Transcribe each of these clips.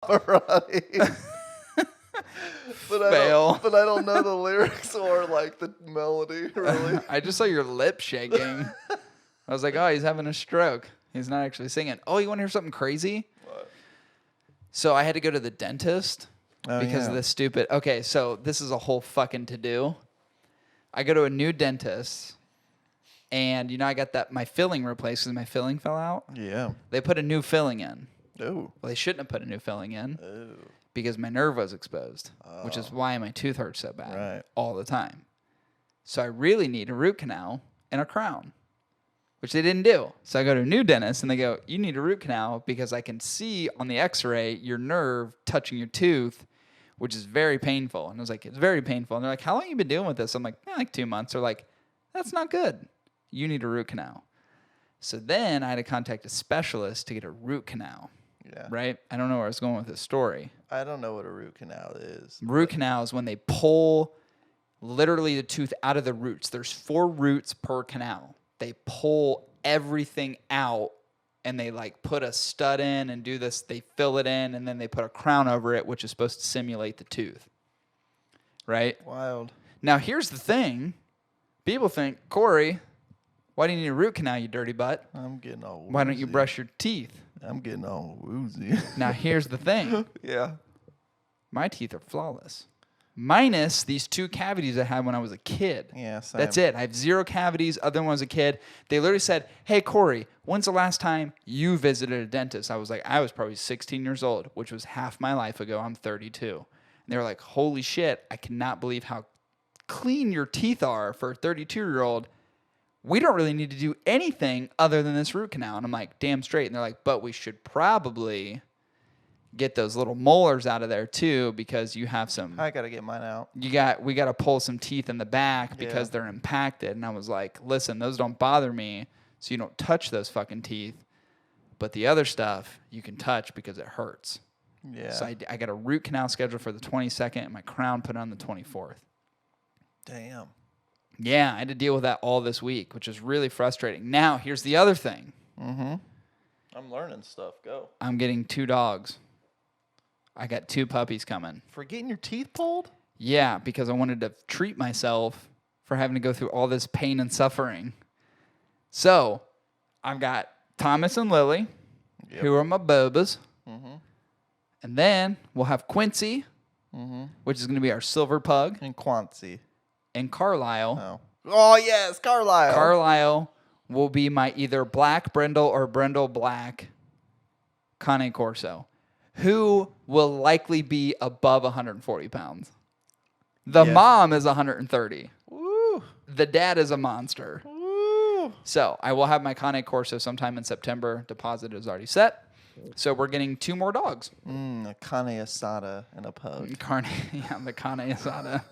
Pavarotti. Fail. But I don't know the lyrics or like the melody really. I just saw your lip shaking. I was like, oh, he's having a stroke. He's not actually singing. Oh, you want to hear something crazy? What? So I had to go to the dentist because of yeah. this stupid. Okay, so this is a whole fucking to-do. I go to a new dentist, and I got my filling replaced because my filling fell out. Yeah. They put a new filling in. Oh. Well, they shouldn't have put a new filling in Oh. because my nerve was exposed, which is why my tooth hurts so bad all the time. So I really need a root canal and a crown, which they didn't do. So I go to a new dentist, and they go, you need a root canal because I can see on the x-ray your nerve touching your tooth, which is very painful. And I was like, it's very painful. And they're like, how long have you been dealing with this? I'm like, like 2 months. They're like, that's not good. You need a root canal. So then I had to contact a specialist to get a root canal. Yeah. Right? I don't know where I was going with this story. I don't know what a root canal is. Root canal is when they pull literally the tooth out of the roots. There's 4 roots per canal. They pull everything out, and they like put a stud in and do this. They fill it in, and then they put a crown over it, which is supposed to simulate the tooth. Right? Wild. Now, here's the thing. People think, Corey, why do you need a root canal, you dirty butt? I'm getting all woozy. Why don't you brush your teeth? I'm getting all woozy. Now, here's the thing. Yeah. My teeth are flawless. Minus these 2 cavities I had when I was a kid. Yeah, same. That's it. I have 0 cavities other than when I was a kid. They literally said, hey, Corey, when's the last time you visited a dentist? I was like, I was probably 16 years old, which was half my life ago. I'm 32. And they were like, holy shit, I cannot believe how clean your teeth are for a 32-year-old. We don't really need to do anything other than this root canal. And I'm like, damn straight. And they're like, but we should probably get those little molars out of there too, because you have some. I gotta get mine out. We got to pull some teeth in the back because they're impacted. And I was like, listen, those don't bother me, so you don't touch those fucking teeth. But the other stuff you can touch because it hurts. Yeah. So I got a root canal scheduled for the 22nd, and my crown put on the 24th. Damn. Yeah, I had to deal with that all this week, which is really frustrating. Now, here's the other thing. Mm-hmm. I'm learning stuff. Go. I'm getting 2 dogs. I got 2 puppies coming. For getting your teeth pulled? Yeah, because I wanted to treat myself for having to go through all this pain and suffering. So, I've got Thomas and Lily, who are my bobas. Mm-hmm. And then we'll have Quincy, which is going to be our silver pug. And Quancy. And Carlisle. Oh, yes, Carlisle. Carlisle will be my either black brindle or brindle black Cane Corso, who will likely be above 140 pounds. The mom is 130. Woo. The dad is a monster. Woo. So I will have my Cane Corso sometime in September. Deposit is already set. So we're getting 2 more dogs. A carne asada and a pug. The carne asada.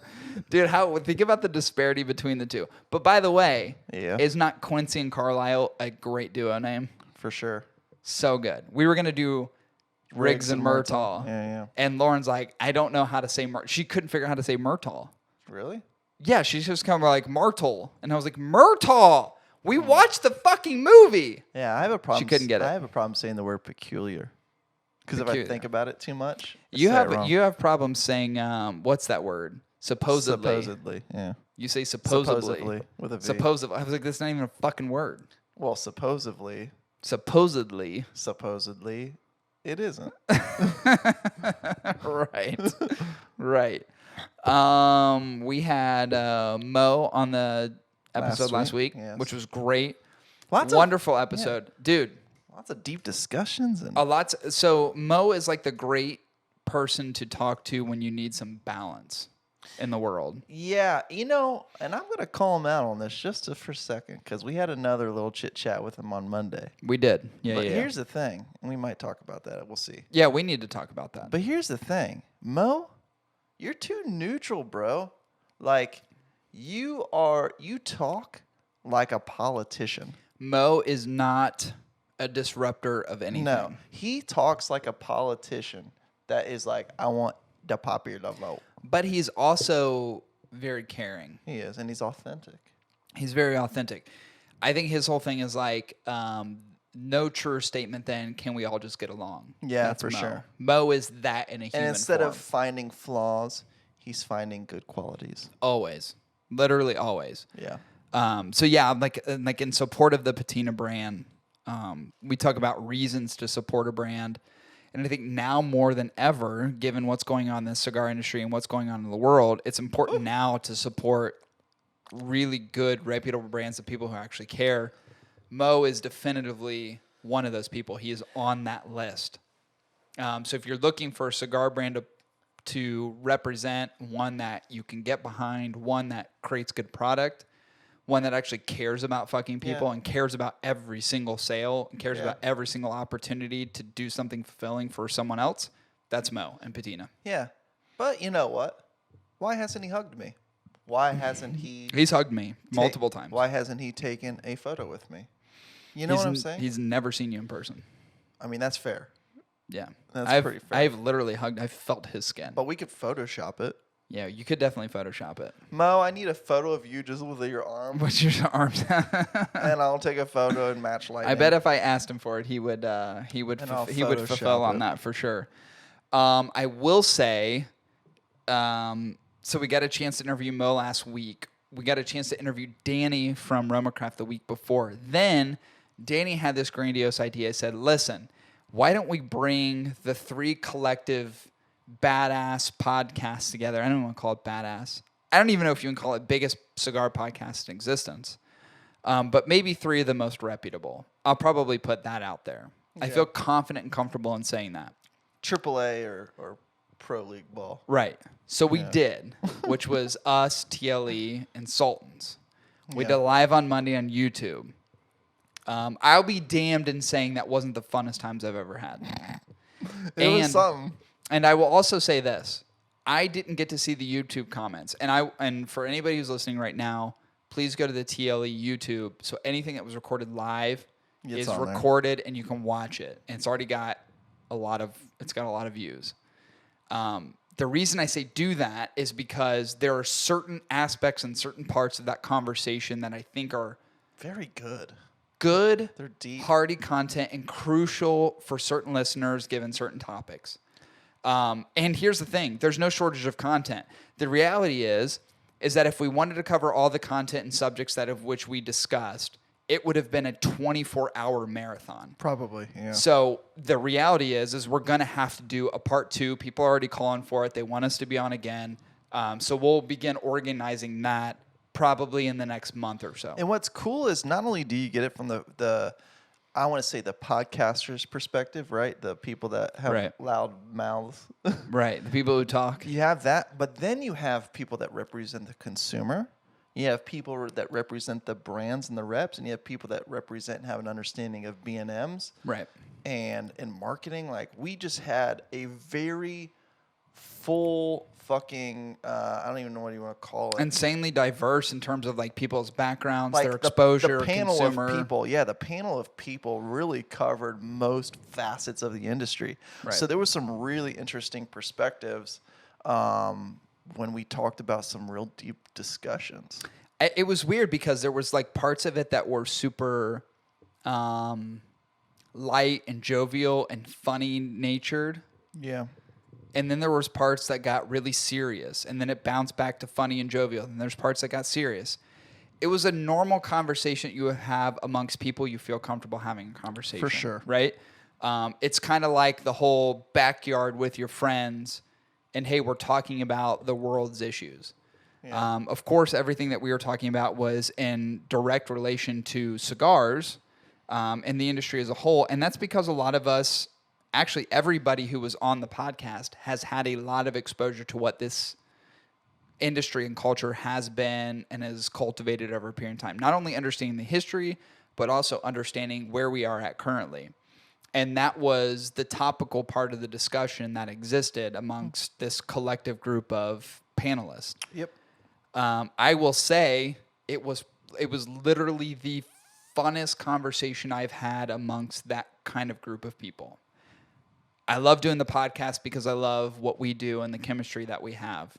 Dude, think about the disparity between the 2. But by the way, is not Quincy and Carlisle a great duo name? For sure. So good. We were going to do Riggs and Murtaugh. Yeah. And Lauren's like, I don't know how to say Murtaugh. She couldn't figure out how to say Murtaugh. Really? Yeah, she's just kind of like Myrtle. And I was like, Murtaugh! We watched the fucking movie. Yeah, I have a problem. She couldn't get it. I have a problem saying the word peculiar. Because if I think about it too much, you have problems saying what's that word? Supposedly. Supposedly, yeah. You say supposedly. Supposedly with a V. Supposedly. I was like, that's not even a fucking word. Well, supposedly. Supposedly. Supposedly, it isn't. Right. Right. We had Mo on the episode last week, which was great. Wonderful episode. Dude. Lots of deep discussions. So Mo is like the great person to talk to when you need some balance in the world. Yeah, and I'm going to call him out on this just for a second because we had another little chit-chat with him on Monday. We did. Yeah, But here's the thing, and we might talk about that. We'll see. Yeah, we need to talk about that. But here's the thing. Mo, you're too neutral, bro. Like, you talk like a politician. Mo is not a disruptor of anything. No, he talks like a politician that is like, I want the popular vote. But he's also very caring. He is, and he's authentic. He's very authentic. I think his whole thing is like, no truer statement than can we all just get along? Yeah, That's for Mo. sure. Mo is that in a human And instead form. of finding flaws, he's finding good qualities. Always. Literally always. Yeah. So yeah, like in support of the Patina brand, we talk about reasons to support a brand. And I think now more than ever, given what's going on in the cigar industry and what's going on in the world, it's important now to support really good, reputable brands of people who actually care. Mo is definitively one of those people. He is on that list. So if you're looking for a cigar brand to represent, one that you can get behind, one that creates good product, one that actually cares about fucking people and cares about every single sale and cares about every single opportunity to do something fulfilling for someone else, that's Mo and Patina. Yeah. But you know what? Why hasn't he hugged me? Why hasn't he... He's hugged me multiple times. Why hasn't he taken a photo with me? You know what I'm saying? He's never seen you in person. I mean, that's fair. Yeah. That's pretty fair. I've literally hugged, I've felt his skin. But we could Photoshop it. Yeah, you could definitely Photoshop it. Mo, I need a photo of you just with your arm. With your arms. And I'll take a photo and match lighting. I bet if I asked him for it, he would fulfill on that for sure. I will say, so we got a chance to interview Mo last week. We got a chance to interview Danny from Romacraft the week before. Then Danny had this grandiose idea. He said, listen, why don't we bring the three collective badass podcasts together? I don't want to call it badass. I don't even know if you can call it biggest cigar podcast in existence. But maybe three of the most reputable. I'll probably put that out there. Yeah. I feel confident and comfortable in saying that. AAA or Pro League ball. Right. So we did, which was us, TLE, and Sultans. We did live on Monday on YouTube. I'll be damned in saying that wasn't the funnest times I've ever had. It was something. And I will also say this. I didn't get to see the YouTube comments. And for anybody who's listening right now, please go to the TLE YouTube. So anything that was recorded live is recorded and you can watch it. And it's already got a lot of views. The reason I say do that is because there are certain aspects and certain parts of that conversation that I think are very good. They're deep, hearty content and crucial for certain listeners given certain topics. And here's the thing. There's no shortage of content. The reality is that if we wanted to cover all the content and subjects of which we discussed, it would have been a 24-hour marathon. Probably, yeah. So the reality is we're going to have to do a part 2. People are already calling for it. They want us to be on again. So we'll begin organizing that probably in the next month or so. And what's cool is not only do you get it from the I want to say the podcaster's perspective, right? The people that have loud mouths. Right. The people who talk. You have that, but then you have people that represent the consumer. You have people that represent the brands and the reps, and you have people that represent and have an understanding of B&Ms. Right. And in marketing, like we just had a very full fucking, I don't even know what you want to call it. Insanely diverse in terms of like people's backgrounds, like their exposure, the panel consumer. of people. Yeah, the panel of people really covered most facets of the industry. Right. So there was some really interesting perspectives when we talked about some real deep discussions. It was weird because there was like parts of it that were super light and jovial and funny natured. Yeah. And then there was parts that got really serious, and then it bounced back to funny and jovial. And there's parts that got serious. It was a normal conversation you would have amongst people you feel comfortable having a conversation. For sure. Right? It's kind of like the whole backyard with your friends, and hey, we're talking about the world's issues. Yeah. Of course, everything that we were talking about was in direct relation to cigars and the industry as a whole. And that's because a lot of us, actually everybody who was on the podcast, has had a lot of exposure to what this industry and culture has been and has cultivated over a period of time. Not only understanding the history, but also understanding where we are at currently. And that was the topical part of the discussion that existed amongst this collective group of panelists. Yep. I will say it was literally the funnest conversation I've had amongst that kind of group of people. I love doing the podcast because I love what we do and the chemistry that we have.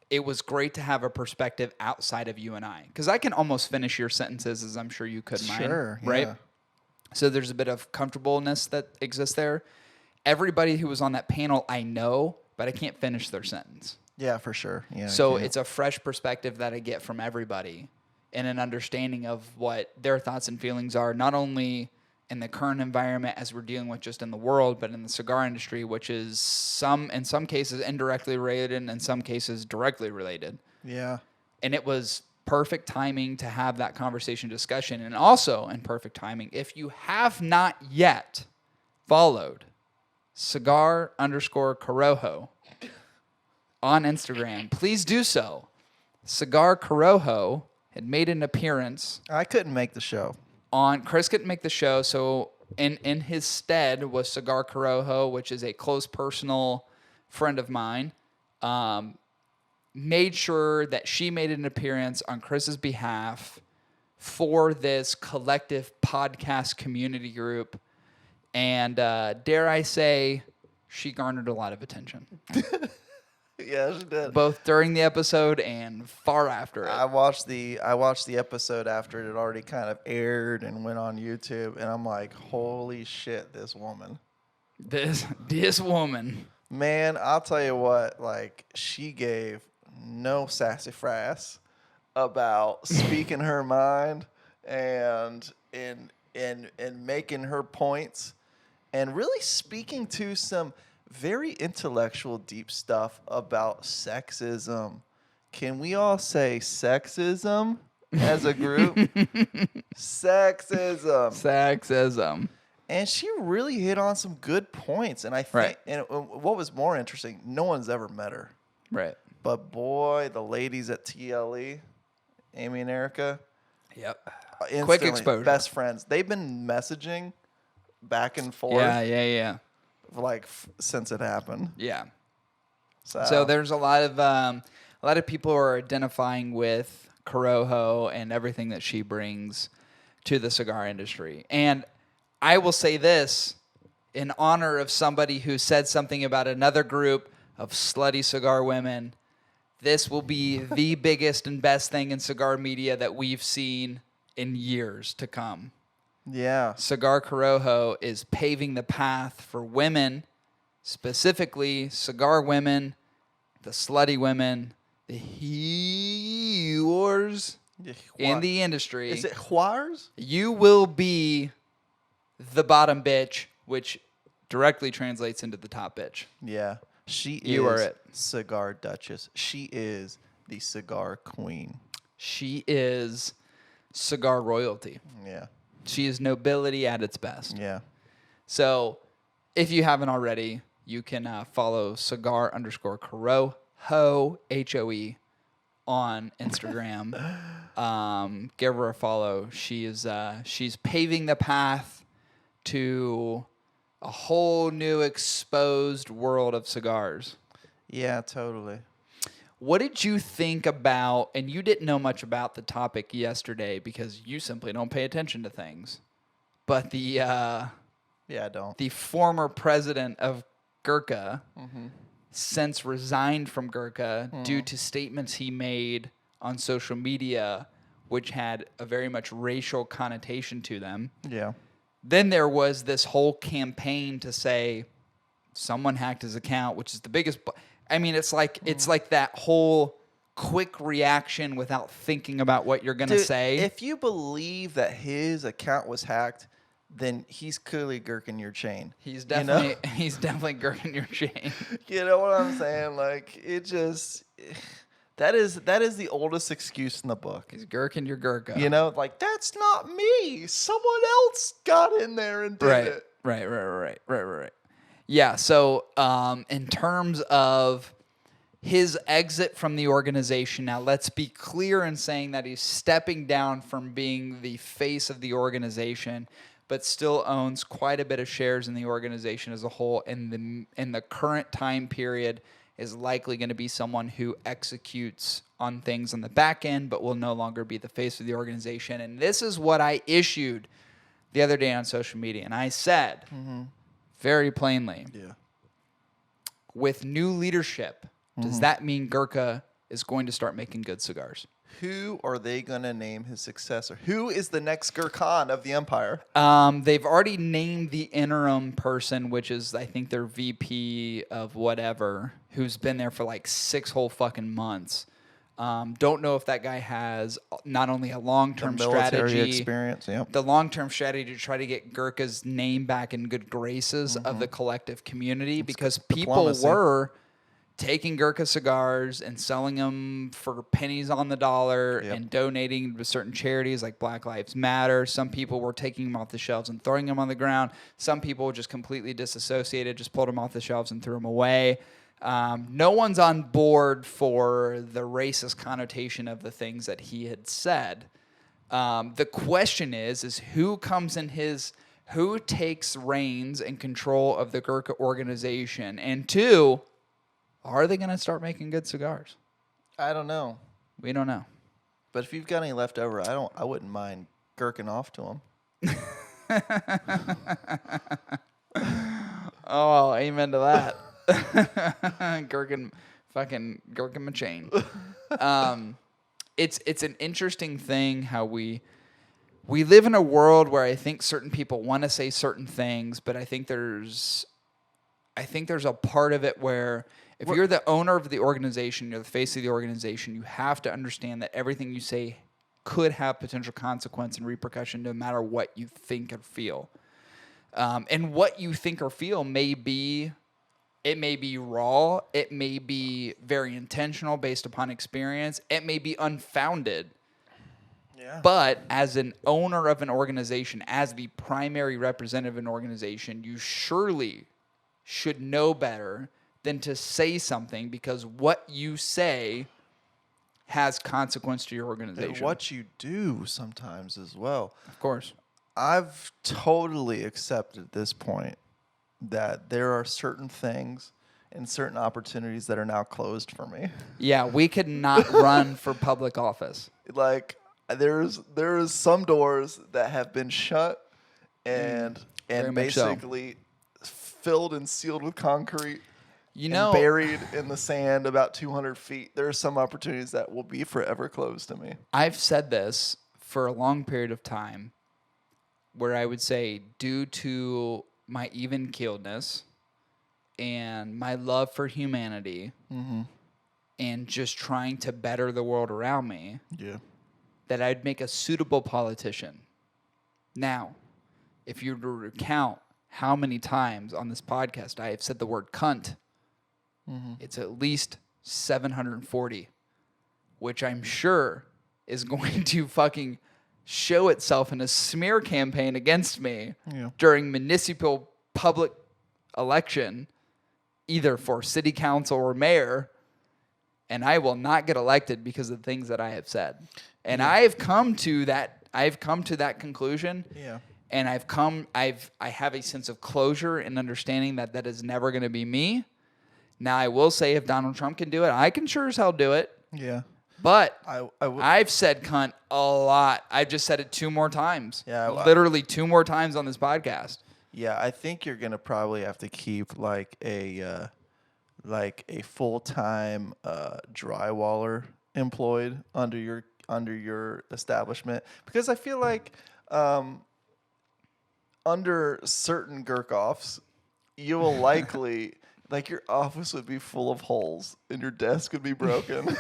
It was great to have a perspective outside of you and I, because I can almost finish your sentences as I'm sure you could mine. Sure, right? Yeah. So there's a bit of comfortableness that exists there. Everybody who was on that panel, I know, but I can't finish their sentence. Yeah, for sure. Yeah. So it's a fresh perspective that I get from everybody and an understanding of what their thoughts and feelings are, not only in the current environment as we're dealing with just in the world, but in the cigar industry, which is in some cases indirectly related and in some cases directly related. Yeah. And it was perfect timing to have that conversation discussion. And also in perfect timing, if you have not yet followed Cigar_Carajo on Instagram, please do so. Cigar Carajo had made an appearance. I couldn't make the show. Chris couldn't make the show, so in his stead was Cigar Carajo, which is a close personal friend of mine. Made sure that she made an appearance on Chris's behalf for this collective podcast community group. And dare I say, she garnered a lot of attention. Yeah, she did. Both during the episode and far after it. I watched the episode after it had already kind of aired and went on YouTube, and I'm like, holy shit, this woman. This woman. Man, I'll tell you what, like, she gave no sassafras about speaking her mind and making her points and really speaking to some very intellectual, deep stuff about sexism. Can we all say sexism as a group? Sexism. And she really hit on some good points. And I think, and what was more interesting, no one's ever met her. Right. But boy, the ladies at TLE, Amy and Erica. Yep. Quick exposure. Best friends. They've been messaging back and forth. Yeah. Like since it happened. Yeah. So there's a lot of people who are identifying with Carajo and everything that she brings to the cigar industry. And I will say this in honor of somebody who said something about another group of slutty cigar women. This will be the biggest and best thing in cigar media that we've seen in years to come. Yeah. Cigar Carajo is paving the path for women, specifically cigar women, the slutty women, the whores in the industry. Is it whores? You will be the bottom bitch, which directly translates into the top bitch. Yeah. You are it. Cigar Duchess. She is the cigar queen. She is cigar royalty. Yeah. She is nobility at its best. Yeah. So if you haven't already, you can follow Cigar_Carajo, Hoe, on Instagram. Give her a follow. She's paving the path to a whole new exposed world of cigars. Yeah, totally. What did you think about, and you didn't know much about the topic yesterday because you simply don't pay attention to things, but I don't. The former president of Gurkha since resigned from Gurkha due to statements he made on social media, which had a very much racial connotation to them. Yeah. Then there was this whole campaign to say someone hacked his account, which is the biggest. I mean, it's like that whole quick reaction without thinking about what you're gonna say. If you believe that his account was hacked, then he's clearly gurking your chain. He's definitely gurking your chain. You know what I'm saying? Like it just. That is the oldest excuse in the book. He's gurking your Gurkha. You know, like, that's not me. Someone else got in there and did it. Right. Yeah, so in terms of his exit from the organization, now let's be clear in saying that he's stepping down from being the face of the organization, but still owns quite a bit of shares in the organization as a whole. In the current time period, is likely going to be someone who executes on things on the back end, but will no longer be the face of the organization. And this is what I issued the other day on social media. And I said very plainly, with new leadership, does that mean Gurkha is going to start making good cigars. Who are they going to name his successor? Who is the next Gurkhan of the empire? They've already named the interim person, which is, I think, their VP of whatever, who's been there for like 6 whole fucking months. Don't know if that guy has not only a long-term strategy, experience, the long-term strategy to try to get Gurkha's name back in good graces of the collective community, because people were taking Gurkha cigars and selling them for pennies on the dollar and donating to certain charities like Black Lives Matter. Some people were taking them off the shelves and throwing them on the ground. Some people just completely disassociated, just pulled them off the shelves and threw them away. No one's on board for the racist connotation of the things that he had said. The question is who comes in who takes reins and control of the Gurkha organization? And 2, are they going to start making good cigars? I don't know. We don't know. But if you've got any left over, I wouldn't mind gurking off to them. Oh, amen to that. Gurkin Machine. It's an interesting thing how we live in a world where I think certain people want to say certain things, but I think there's a part of it where if you're the owner of the organization, you're the face of the organization, you have to understand that everything you say could have potential consequence and repercussion no matter what you think or feel. And what you think or feel may be raw, it may be very intentional based upon experience, it may be unfounded. Yeah. But as an owner of an organization, as the primary representative of an organization, you surely should know better than to say something, because what you say has consequence to your organization. And what you do sometimes as well. Of course. I've totally accepted at this point that there are certain things and certain opportunities that are now closed for me. Yeah, we could not run for public office. Like there's some doors that have been shut and basically filled and sealed with concrete. And buried in the sand about 200 feet. There are some opportunities that will be forever closed to me. I've said this for a long period of time, where I would say, due to my even-keeledness and my love for humanity and just trying to better the world around me, that I'd make a suitable politician. Now, if you were to recount how many times on this podcast I have said the word cunt, it's at least 740, which I'm sure is going to fucking show itself in a smear campaign against me during municipal public election, either for city council or mayor, and I will not get elected because of the things that I have said. And I have come to that conclusion. Yeah. And I have a sense of closure and understanding that that is never going to be me. Now, I will say, if Donald Trump can do it, I can sure as hell do it. Yeah. But I've said cunt a lot. I've just said it 2 more times. Yeah. Literally 2 more times on this podcast. Yeah, I think you're going to probably have to keep like a full-time drywaller employed under your establishment, because I feel like under certain Gurkoffs, you will likely like your office would be full of holes and your desk would be broken. And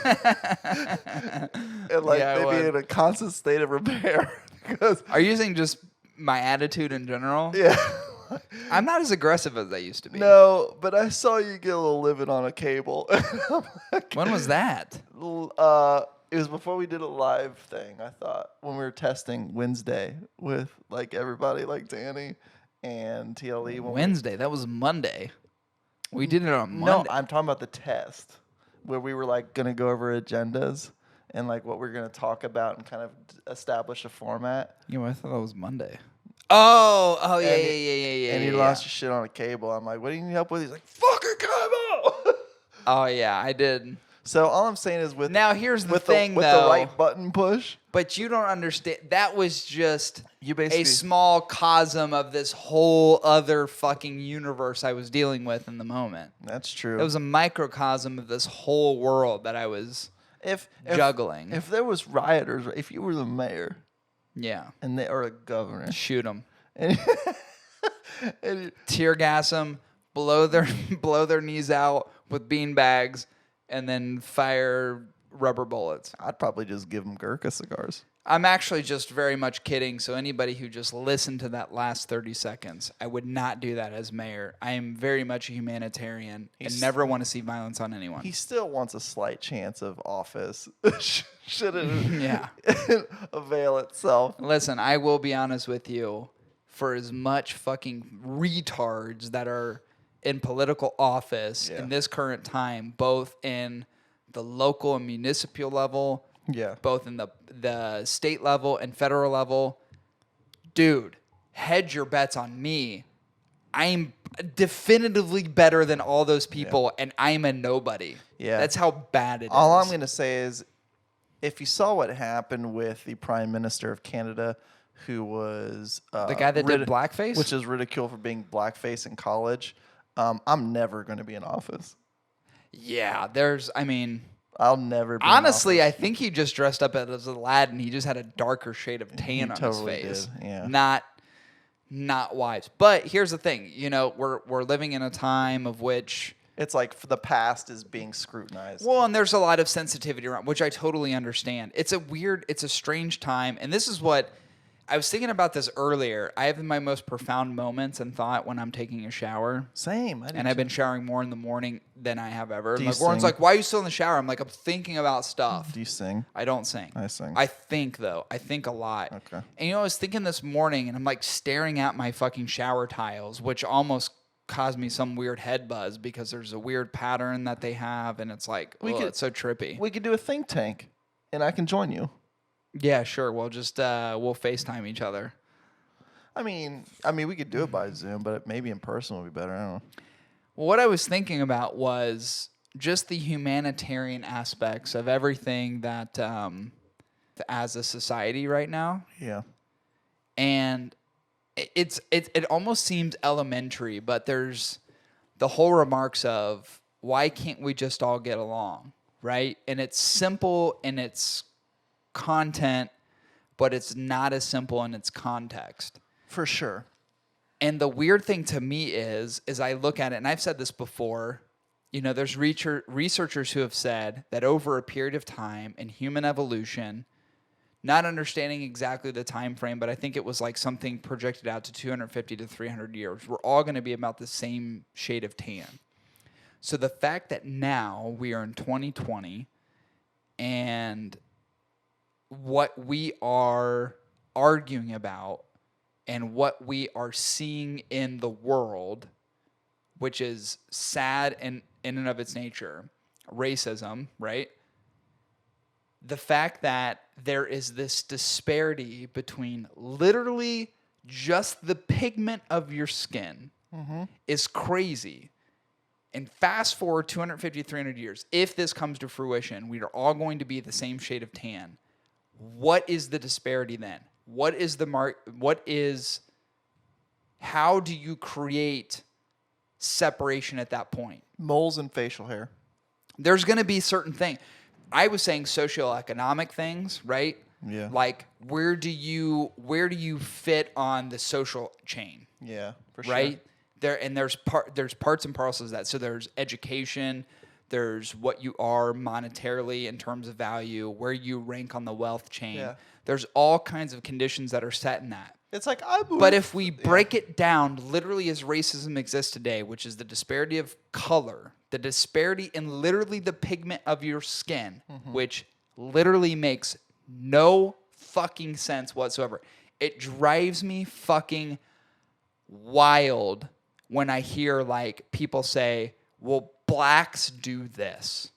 like they'd be in a constant state of repair. Because are you using just my attitude in general? Yeah. I'm not as aggressive as I used to be. No, but I saw you get a little living on a cable. When was that? It was before we did a live thing, I thought, when we were testing Wednesday with like everybody, like Danny and TLE. Wednesday? That was Monday. We did it on Monday. No, I'm talking about the test where we were like going to go over agendas and like what we're going to talk about and kind of establish a format. Yeah, I thought that was Monday. Oh, yeah. And he lost his shit on a cable. I'm like, what do you need help with? He's like, fucking cable. Oh, yeah, I did. So all I'm saying is with here's the thing, with the right button push. But you don't understand. That was just a small cosm of this whole other fucking universe I was dealing with in the moment. That's true. It was a microcosm of this whole world that I was If juggling. If there was rioters, if you were the mayor, yeah, and they or a governor, shoot them, and, tear gas them, blow their knees out with bean bags, and then fire rubber bullets. I'd probably just give them Gurkha cigars. I'm actually just very much kidding. So anybody who just listened to that last 30 seconds, I would not do that as mayor. I am very much a humanitarian and never want to see violence on anyone. He still wants a slight chance of office. Should it avail itself? Listen, I will be honest with you. For as much fucking retards that are in political office in this current time, both in the local and municipal level, both in the state level and federal level, dude, hedge your bets on me. I'm definitively better than all those people, and I'm a nobody. Yeah. That's how bad it is. All I'm going to say is, if you saw what happened with the Prime Minister of Canada, who was... the guy that did blackface? Which is ridiculed for being blackface in college. I'm never going to be in office. Yeah, I'll never be honestly, in I think he just dressed up as Aladdin. He just had a darker shade of tan on his face. Did. Yeah. Not wise. But here's the thing. We're living in a time of which... It's like the past is being scrutinized. Well, and there's a lot of sensitivity around, which I totally understand. It's a strange time. And this is what... I was thinking about this earlier. I have my most profound moments and thought when I'm taking a shower. Same. I've been showering more in the morning than I have ever. Do you Lauren's like, why are you still in the shower? I'm like, I'm thinking about stuff. Do you sing? I don't sing. I sing. I think, though. I think a lot. Okay. And, I was thinking this morning, and I'm like staring at my fucking shower tiles, which almost caused me some weird head buzz because there's a weird pattern that they have, and it's like, it's so trippy. We could do a think tank, and I can join you. Yeah, sure. We'll just we'll FaceTime each other. I mean, we could do it by Zoom, but maybe in person would be better. I don't know. Well, what I was thinking about was just the humanitarian aspects of everything that as a society right now. Yeah. And it almost seems elementary, but there's the whole remarks of why can't we just all get along, right? And it's simple in its content, but it's not as simple in its context. For sure. And the weird thing to me is I look at it, and I've said this before, there's researchers who have said that over a period of time in human evolution, not understanding exactly the time frame, but I think it was like something projected out to 250 to 300 years, we're all going to be about the same shade of tan. So the fact that now we are in 2020 and what we are arguing about and what we are seeing in the world, which is sad in and of its nature, racism, right? The fact that there is this disparity between literally just the pigment of your skin is crazy. And fast forward 250, 300 years, if this comes to fruition, we are all going to be the same shade of tan. What is the disparity then? What is how do you create separation at that point? Moles and facial hair. There's going to be certain things. I was saying socioeconomic things, right? Yeah. Like where do you fit on the social chain? Yeah, for sure. Right? There's parts and parcels of that. So there's education, there's what you are monetarily in terms of value, where you rank on the wealth chain. Yeah. There's all kinds of conditions that are set in that. It's like But if we break it down literally as racism exists today, which is the disparity of color, the disparity in literally the pigment of your skin, which literally makes no fucking sense whatsoever. It drives me fucking wild when I hear like people say, well, blacks do this,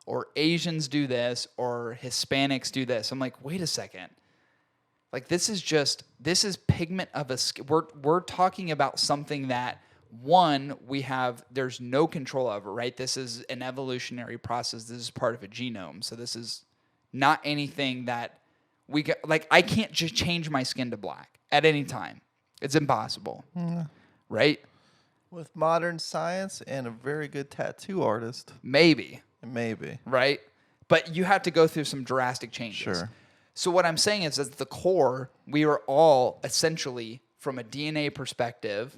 or Asians do this, or Hispanics do this. I'm like, wait a second. Like this is pigment of a skin. We're talking about something that there's no control over, right? This is an evolutionary process. This is part of a genome. So this is not anything that I can't just change my skin to black at any time. It's impossible. Right? With modern science and a very good tattoo artist. Maybe. Maybe. Right? But you have to go through some drastic changes. Sure. So what I'm saying is, at the core, we are all essentially, from a DNA perspective,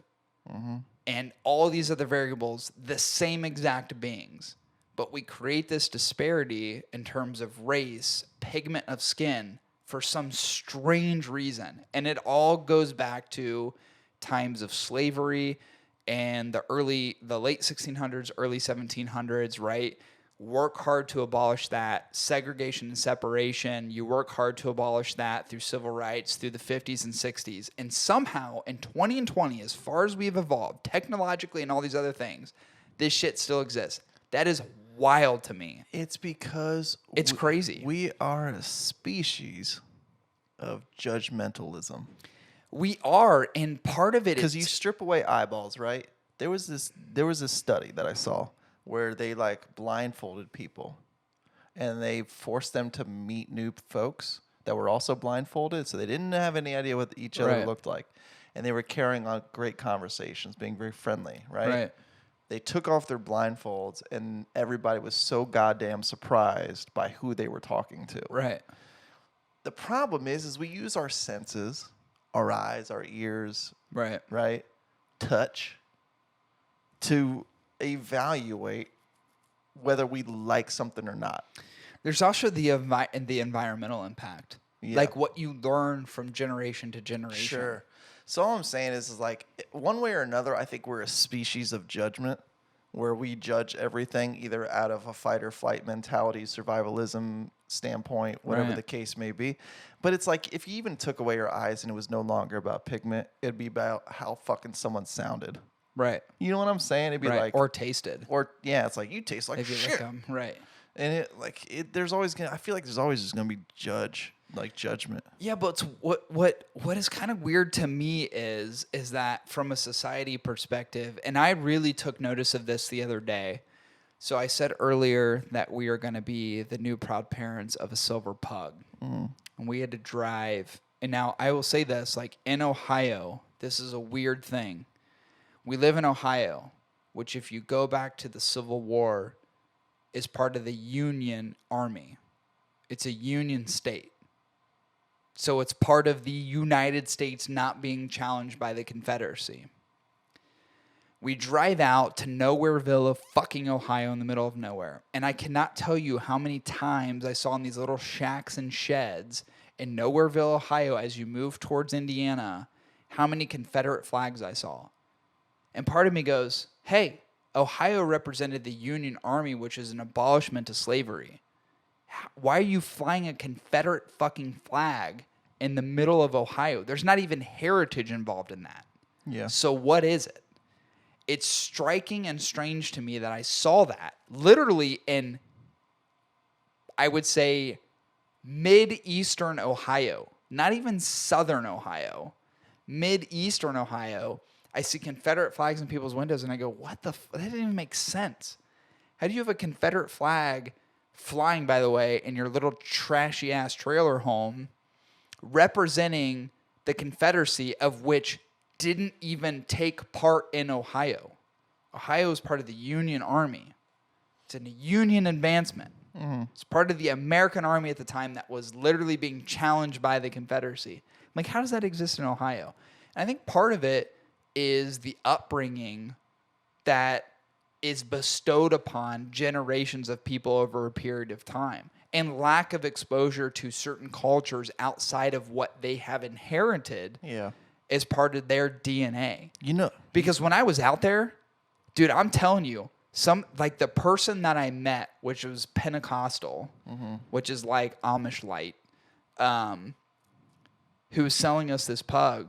and all these other variables, the same exact beings. But we create this disparity in terms of race, pigment of skin, for some strange reason. And it all goes back to times of slavery and the late 1600s, early 1700s, right? Work hard to abolish that. Segregation and separation, you work hard to abolish that through civil rights, through the 50s and 60s. And somehow in 2020, as far as we've evolved technologically and all these other things, this shit still exists. That is wild to me. It's because it's crazy. We are a species of judgmentalism. We are, and part of it is because you strip away eyeballs, right? There was this study that I saw where they like blindfolded people and they forced them to meet new folks that were also blindfolded, so they didn't have any idea what each other looked like, and they were carrying on great conversations, being very friendly, right? They took off their blindfolds and everybody was so goddamn surprised by who they were talking to. Right. The problem is we use our senses, our eyes, our ears, right, touch, to evaluate whether we like something or not. There's also the environmental impact, like what you learn from generation to generation. Sure. So all I'm saying is like one way or another, I think we're a species of judgment where we judge everything either out of a fight or flight mentality, survivalism standpoint, whatever the case may be. But it's like if you even took away your eyes and it was no longer about pigment, it'd be about how fucking someone sounded. Right. You know what I'm saying? It'd be like, or tasted. Or it's like you taste like shit. Right. And there's always gonna. I feel like there's always just gonna be judgment. Yeah, but what is kind of weird to me is that from a society perspective, and I really took notice of this the other day. So I said earlier that we are going to be the new proud parents of a silver pug, and we had to drive. And now I will say this: like in Ohio, this is a weird thing. We live in Ohio, which if you go back to the Civil War, is part of the Union Army. It's a Union state. So it's part of the United States not being challenged by the Confederacy. We drive out to Nowhereville of fucking Ohio in the middle of nowhere. And I cannot tell you how many times I saw in these little shacks and sheds in Nowhereville, Ohio, as you move towards Indiana, how many Confederate flags I saw. And part of me goes, hey, Ohio represented the Union Army, which is an abolishment to slavery. Why are you flying a Confederate fucking flag in the middle of Ohio? There's not even heritage involved in that. Yeah. So what is it? It's striking and strange to me that I saw that literally in, I would say, mid-eastern Ohio, not even southern Ohio, mid-eastern Ohio. I see Confederate flags in people's windows and I go, what the that didn't even make sense. How do you have a Confederate flag flying, by the way, in your little trashy ass trailer home representing the Confederacy, of which didn't even take part in Ohio? Ohio is part of the Union Army. It's a Union advancement. It's part of the American Army at the time that was literally being challenged by the Confederacy. Like, how does that exist in Ohio? And I think part of it is the upbringing that is bestowed upon generations of people over a period of time, and lack of exposure to certain cultures outside of what they have inherited as part of their DNA. You know, because when I was out there, dude, I'm telling you, like the person that I met, which was Pentecostal, which is like Amish light, who was selling us this pug.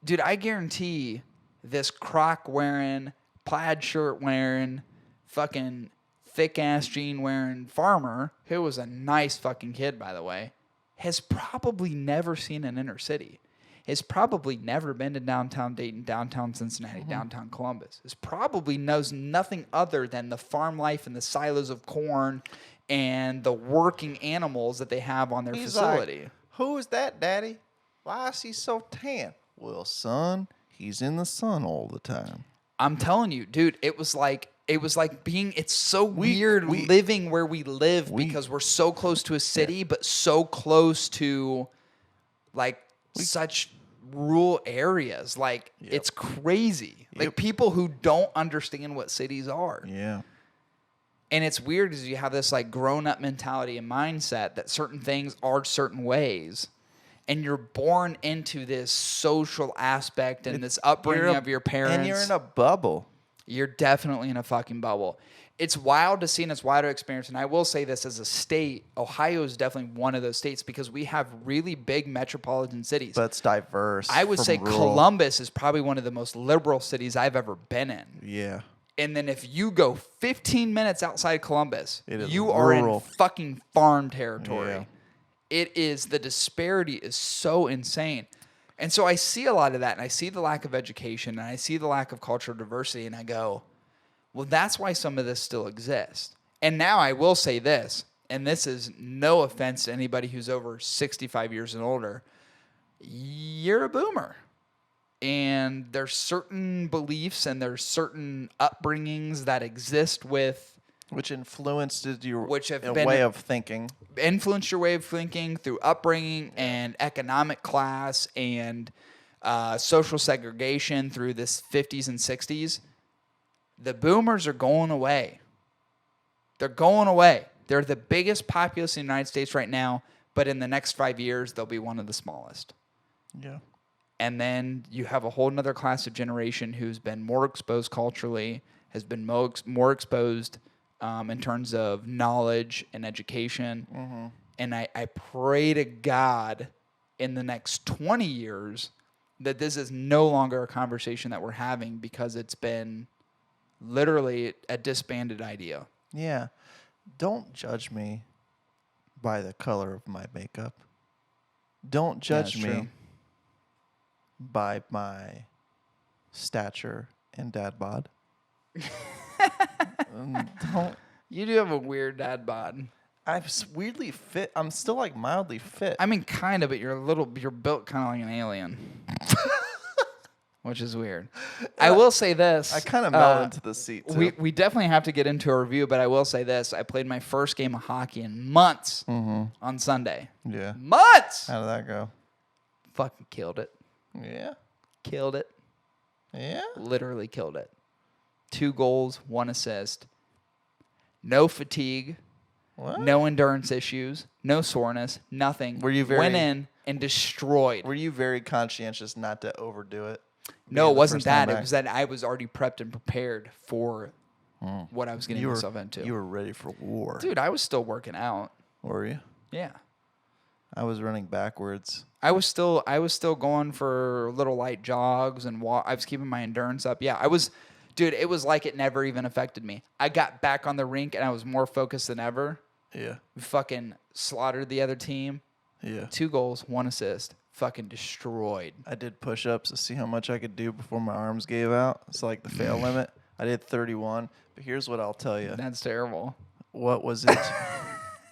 Dude, I guarantee this croc wearing, plaid shirt wearing, fucking thick ass jean wearing farmer, who was a nice fucking kid, by the way, has probably never seen an inner city. Has probably never been to downtown Dayton, downtown Cincinnati, downtown Columbus. Has probably knows nothing other than the farm life and the silos of corn and the working animals that they have on their facility. Like, who is that, Daddy? Why is he so tan? Well, son, he's in the sun all the time. I'm telling you, dude, it was like It was like it's so weird living where we live because we're so close to a city, but so close to like such rural areas. Like it's crazy. Like people who don't understand what cities are. Yeah. And it's weird because you have this like grown up mentality and mindset that certain things are certain ways. And you're born into this social aspect and this upbringing of your parents. And you're in a bubble. You're definitely in a fucking bubble. It's wild to see and it's wild to experience. And I will say this as a state, Ohio is definitely one of those states because we have really big metropolitan cities. But it's diverse. I would say Columbus is probably one of the most liberal cities I've ever been in. Yeah. And then if you go 15 minutes outside Columbus, you are rural. in fucking farm territory. Yeah. The disparity is so insane. And so I see a lot of that, and I see the lack of education, and I see the lack of cultural diversity, and I go, well, that's why some of this still exists. And now I will say this, and this is no offense to anybody who's over 65 years and older, you're a boomer. And there's certain beliefs and there's certain upbringings that exist with... Which influenced your way of thinking. Influenced your way of thinking through upbringing and economic class and social segregation through the 50s and 60s. The boomers are going away. They're going away. They're the biggest populace in the United States right now, but in the next 5 years, they'll be one of the smallest. Yeah. And then you have a whole nother class of generation who's been more exposed culturally, has been more exposed in terms of knowledge and education. Mm-hmm. And I pray to God in the next 20 years that this is no longer a conversation that we're having because it's been literally a disbanded idea. Yeah. Don't judge me by the color of my makeup. Don't judge me true. By my stature and dad bod. Don't. You do have a weird dad bod. I'm weirdly fit. I'm still like mildly fit. I mean, kind of, but you're built kind of like an alien. Which is weird. I will say this. I kind of meld into the seat, too. We definitely have to get into a review, but I will say this. I played my first game of hockey in months on Sunday. Yeah. Months! How did that go? Fucking killed it. Yeah. Killed it. Yeah. Literally killed it. 2 goals, 1 assist. No fatigue. What? No endurance issues. No soreness. Nothing. Went in and destroyed. Were you very conscientious not to overdo it? No, it wasn't that. It was that I was already prepped and prepared for what I was getting myself into. You were ready for war. Dude, I was still working out. Were you? Yeah. I was running backwards. I was still going for little light jogs and I was keeping my endurance up. Yeah, dude, it was like it never even affected me. I got back on the rink and I was more focused than ever. Yeah. We fucking slaughtered the other team. Yeah. 2 goals, 1 assist. Fucking destroyed. I did push-ups to see how much I could do before my arms gave out. It's like the fail limit. I did 31. But here's what I'll tell you. That's terrible. What was it?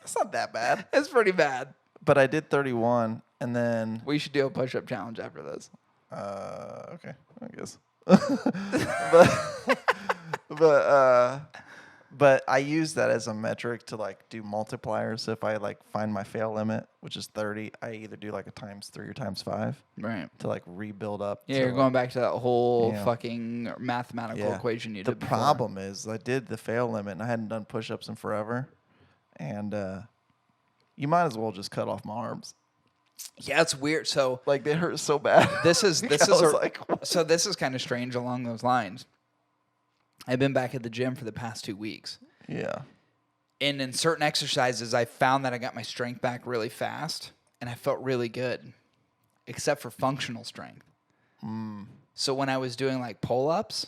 It's not that bad. It's pretty bad. But I did 31, and then... We should do a push-up challenge after this. Okay, I guess. But I use that as a metric to like do multipliers. So if I like find my fail limit, which is 30, I either do like a ×3 or ×5. Right. To like rebuild up. Yeah, you're going back to that whole fucking mathematical equation you did before. The problem is I did the fail limit and I hadn't done push-ups in forever. And you might as well just cut off my arms. Yeah, it's weird. So like they hurt so bad. This is kind of strange along those lines. I've been back at the gym for the past 2 weeks. Yeah. And in certain exercises, I found that I got my strength back really fast, and I felt really good, except for functional strength. So when I was doing like pull-ups,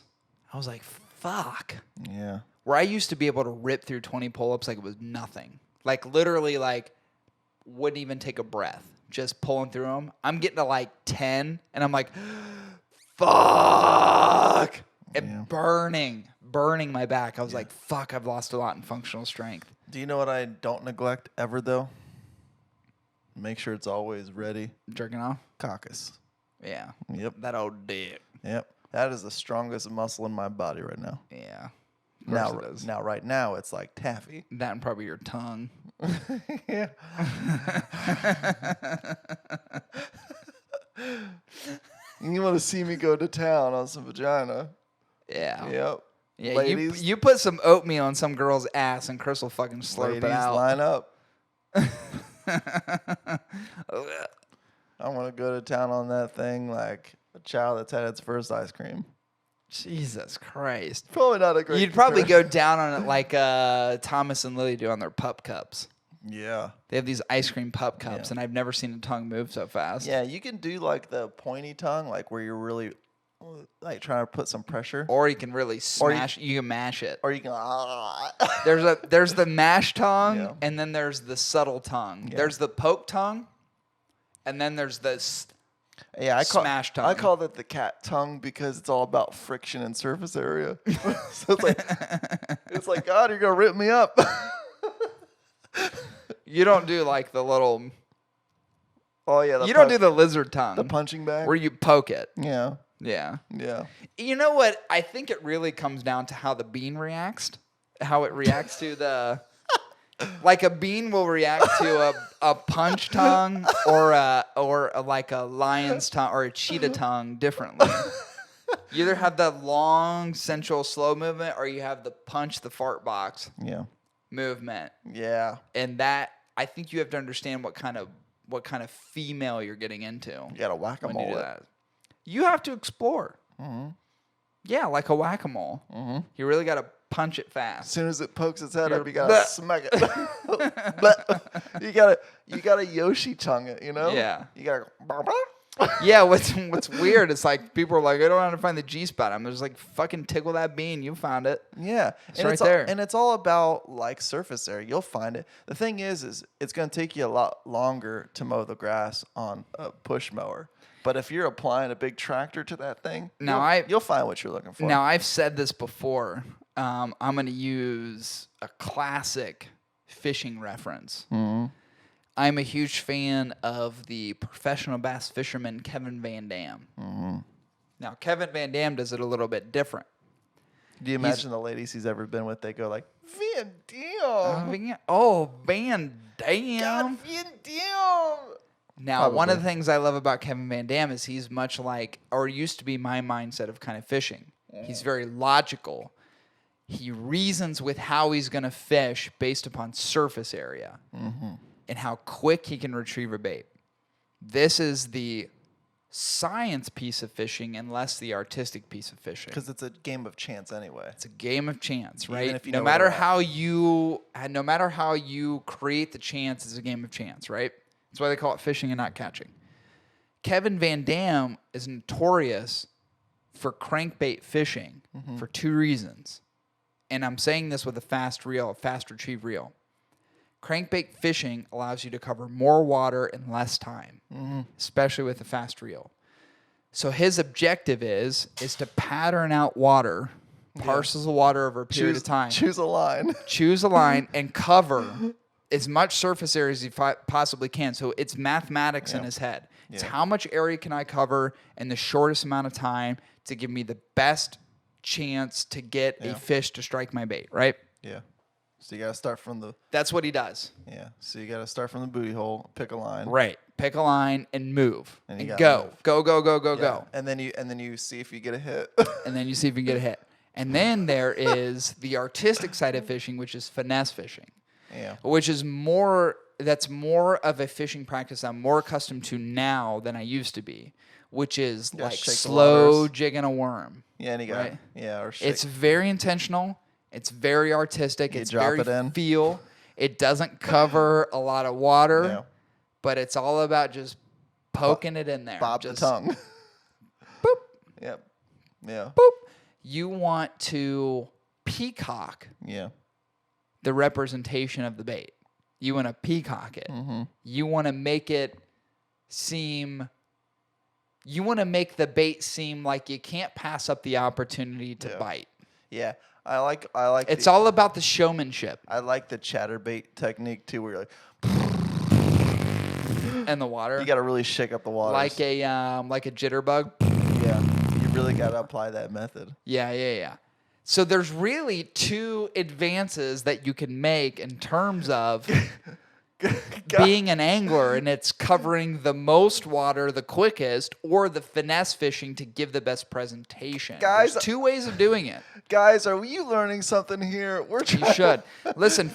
I was like, fuck. Yeah. Where I used to be able to rip through 20 pull-ups like it was nothing. Like literally like wouldn't even take a breath, just pulling through them. I'm getting to like 10, and I'm like, fuck. And burning my back. I was like, fuck, I've lost a lot in functional strength. Do you know what I don't neglect ever, though? Make sure it's always ready. Jerking off? Caucus. Yeah. Yep. That old dick. Yep. That is the strongest muscle in my body right now. Yeah. Now, right now, it's like taffy. That and probably your tongue. Yeah. You want to see me go to town on some vagina? Yeah. Yep. Yeah, Ladies, you put some oatmeal on some girl's ass and Chris will fucking slurp it out. line up. I want to go to town on that thing like a child that's had its first ice cream. Jesus Christ. Probably not a great You'd probably go down on it like Thomas and Lily do on their pup cups. Yeah. They have these ice cream pup cups, and I've never seen a tongue move so fast. Yeah, you can do like the pointy tongue, like where you're really like trying to put some pressure. Or you can really smash. You can mash it. Or you can. There's the mash tongue, and then there's the subtle tongue. Yeah. There's the poke tongue, and then there's the smash tongue. I call it the cat tongue because it's all about friction and surface area. So it's like, God, you're gonna rip me up. You don't do like the little. Oh yeah. You don't do the lizard tongue. The punching bag. Where you poke it. Yeah. Yeah. Yeah. You know what? I think it really comes down to how the bean reacts. How it reacts to the. Like a bean will react to a punch tongue or like a lion's tongue or a cheetah tongue differently. You either have the long, sensual, slow movement, or you have the punch, the fart box movement. Yeah. And that, I think you have to understand what kind of female you're getting into. You got to whack-a-mole it. You have to explore. Mm-hmm. Yeah, like a whack-a-mole. Mm-hmm. You really got to punch it fast. As soon as it pokes its head up, you gotta smack it. you gotta Yoshi tongue it, you know? Yeah. You gotta go. Yeah, what's weird, it's like people are like, I don't know how to find the G spot. I'm just like, fucking tickle that bean, you found it. Yeah. It's right there. And it's all about like surface area. You'll find it. The thing is it's gonna take you a lot longer to mow the grass on a push mower. But if you're applying a big tractor to that thing, you'll find what you're looking for. Now, I've said this before. I'm going to use a classic fishing reference. Mm-hmm. I'm a huge fan of the professional bass fisherman Kevin Van Dam. Mm-hmm. Now, Kevin Van Dam does it a little bit different. Do you imagine the ladies he's ever been with, they go like, Van Dam. Van Dam. God, Van Dam. Now, Probably. One of the things I love about Kevin Van Dam is he's much like, or used to be my mindset of kind of fishing. He's very logical. He reasons with how he's going to fish based upon surface area and how quick he can retrieve a bait. This is the science piece of fishing and less the artistic piece of fishing. Because it's a game of chance anyway. It's a game of chance, right? Even if you no matter how you create the chance, it's a game of chance, right? That's why they call it fishing and not catching. Kevin Van Dam is notorious for crankbait fishing for two reasons. And I'm saying this with a fast retrieve reel. Crankbait fishing allows you to cover more water in less time, especially with a fast reel. So his objective is to pattern out water, parcels of water over a period of time. Choose a line. Choose a line and cover as much surface area as you possibly can. So it's mathematics in his head. It's how much area can I cover in the shortest amount of time to give me the best chance to get a fish to strike my bait, right? Yeah. So you got to start from the... That's what he does. Yeah. So you got to start from the booty hole, pick a line. Right. Pick a line and move. And go. Move. Go. And then you see if you get a hit. And then you see if you get a hit. And then there is the artistic side of fishing, which is finesse fishing. Yeah. Which is more of a fishing practice I'm more accustomed to now than I used to be, which is like slow jigging a worm. Yeah, and you got or shake. It's very intentional. It's very artistic. It's very feel. It doesn't cover a lot of water, but it's all about just poking it in there. Bob just the tongue. Boop. Yep. Yeah. Boop. You want to peacock the representation of the bait. You want to peacock it. Mm-hmm. You want to make it seem... You want to make the bait seem like you can't pass up the opportunity to bite. Yeah. I like it's all about the showmanship. I like the chatterbait technique too, where you're like and the water. You got to really shake up the water. Like a jitterbug. Yeah. You really got to apply that method. Yeah. So there's really two advances that you can make in terms of being an angler, and it's covering the most water the quickest or the finesse fishing to give the best presentation. Guys, there's two ways of doing it. Guys, are you learning something here? You should. Listen,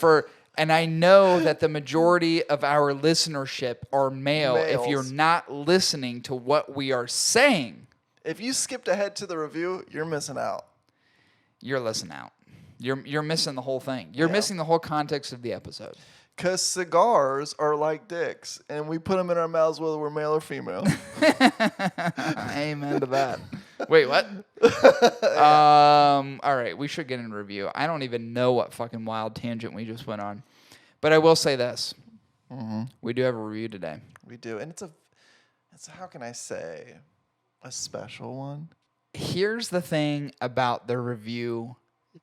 and I know that the majority of our listenership are male. Males. If you're not listening to what we are saying, if you skipped ahead to the review, you're missing out. You're listening out. You're missing the whole thing. You're missing the whole context of the episode. Because cigars are like dicks, and we put them in our mouths whether we're male or female. Amen to that. Wait, what? All right, we should get in review. I don't even know what fucking wild tangent we just went on. But I will say this. Mm-hmm. We do have a review today. We do. And it's how can I say, a special one? Here's the thing about the review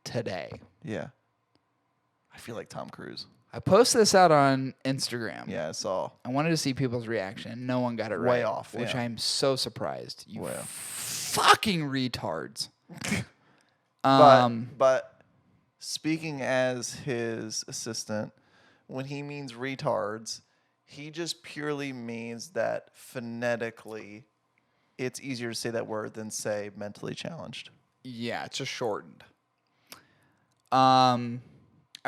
today. Yeah. I feel like Tom Cruise. I posted this out on Instagram. Yeah, I saw. I wanted to see people's reaction. No one got it right. Way off, which I'm so surprised. You Way fucking retards. But speaking as his assistant, when he means retards, he just purely means that phonetically it's easier to say that word than say mentally challenged. Yeah, it's just shortened. I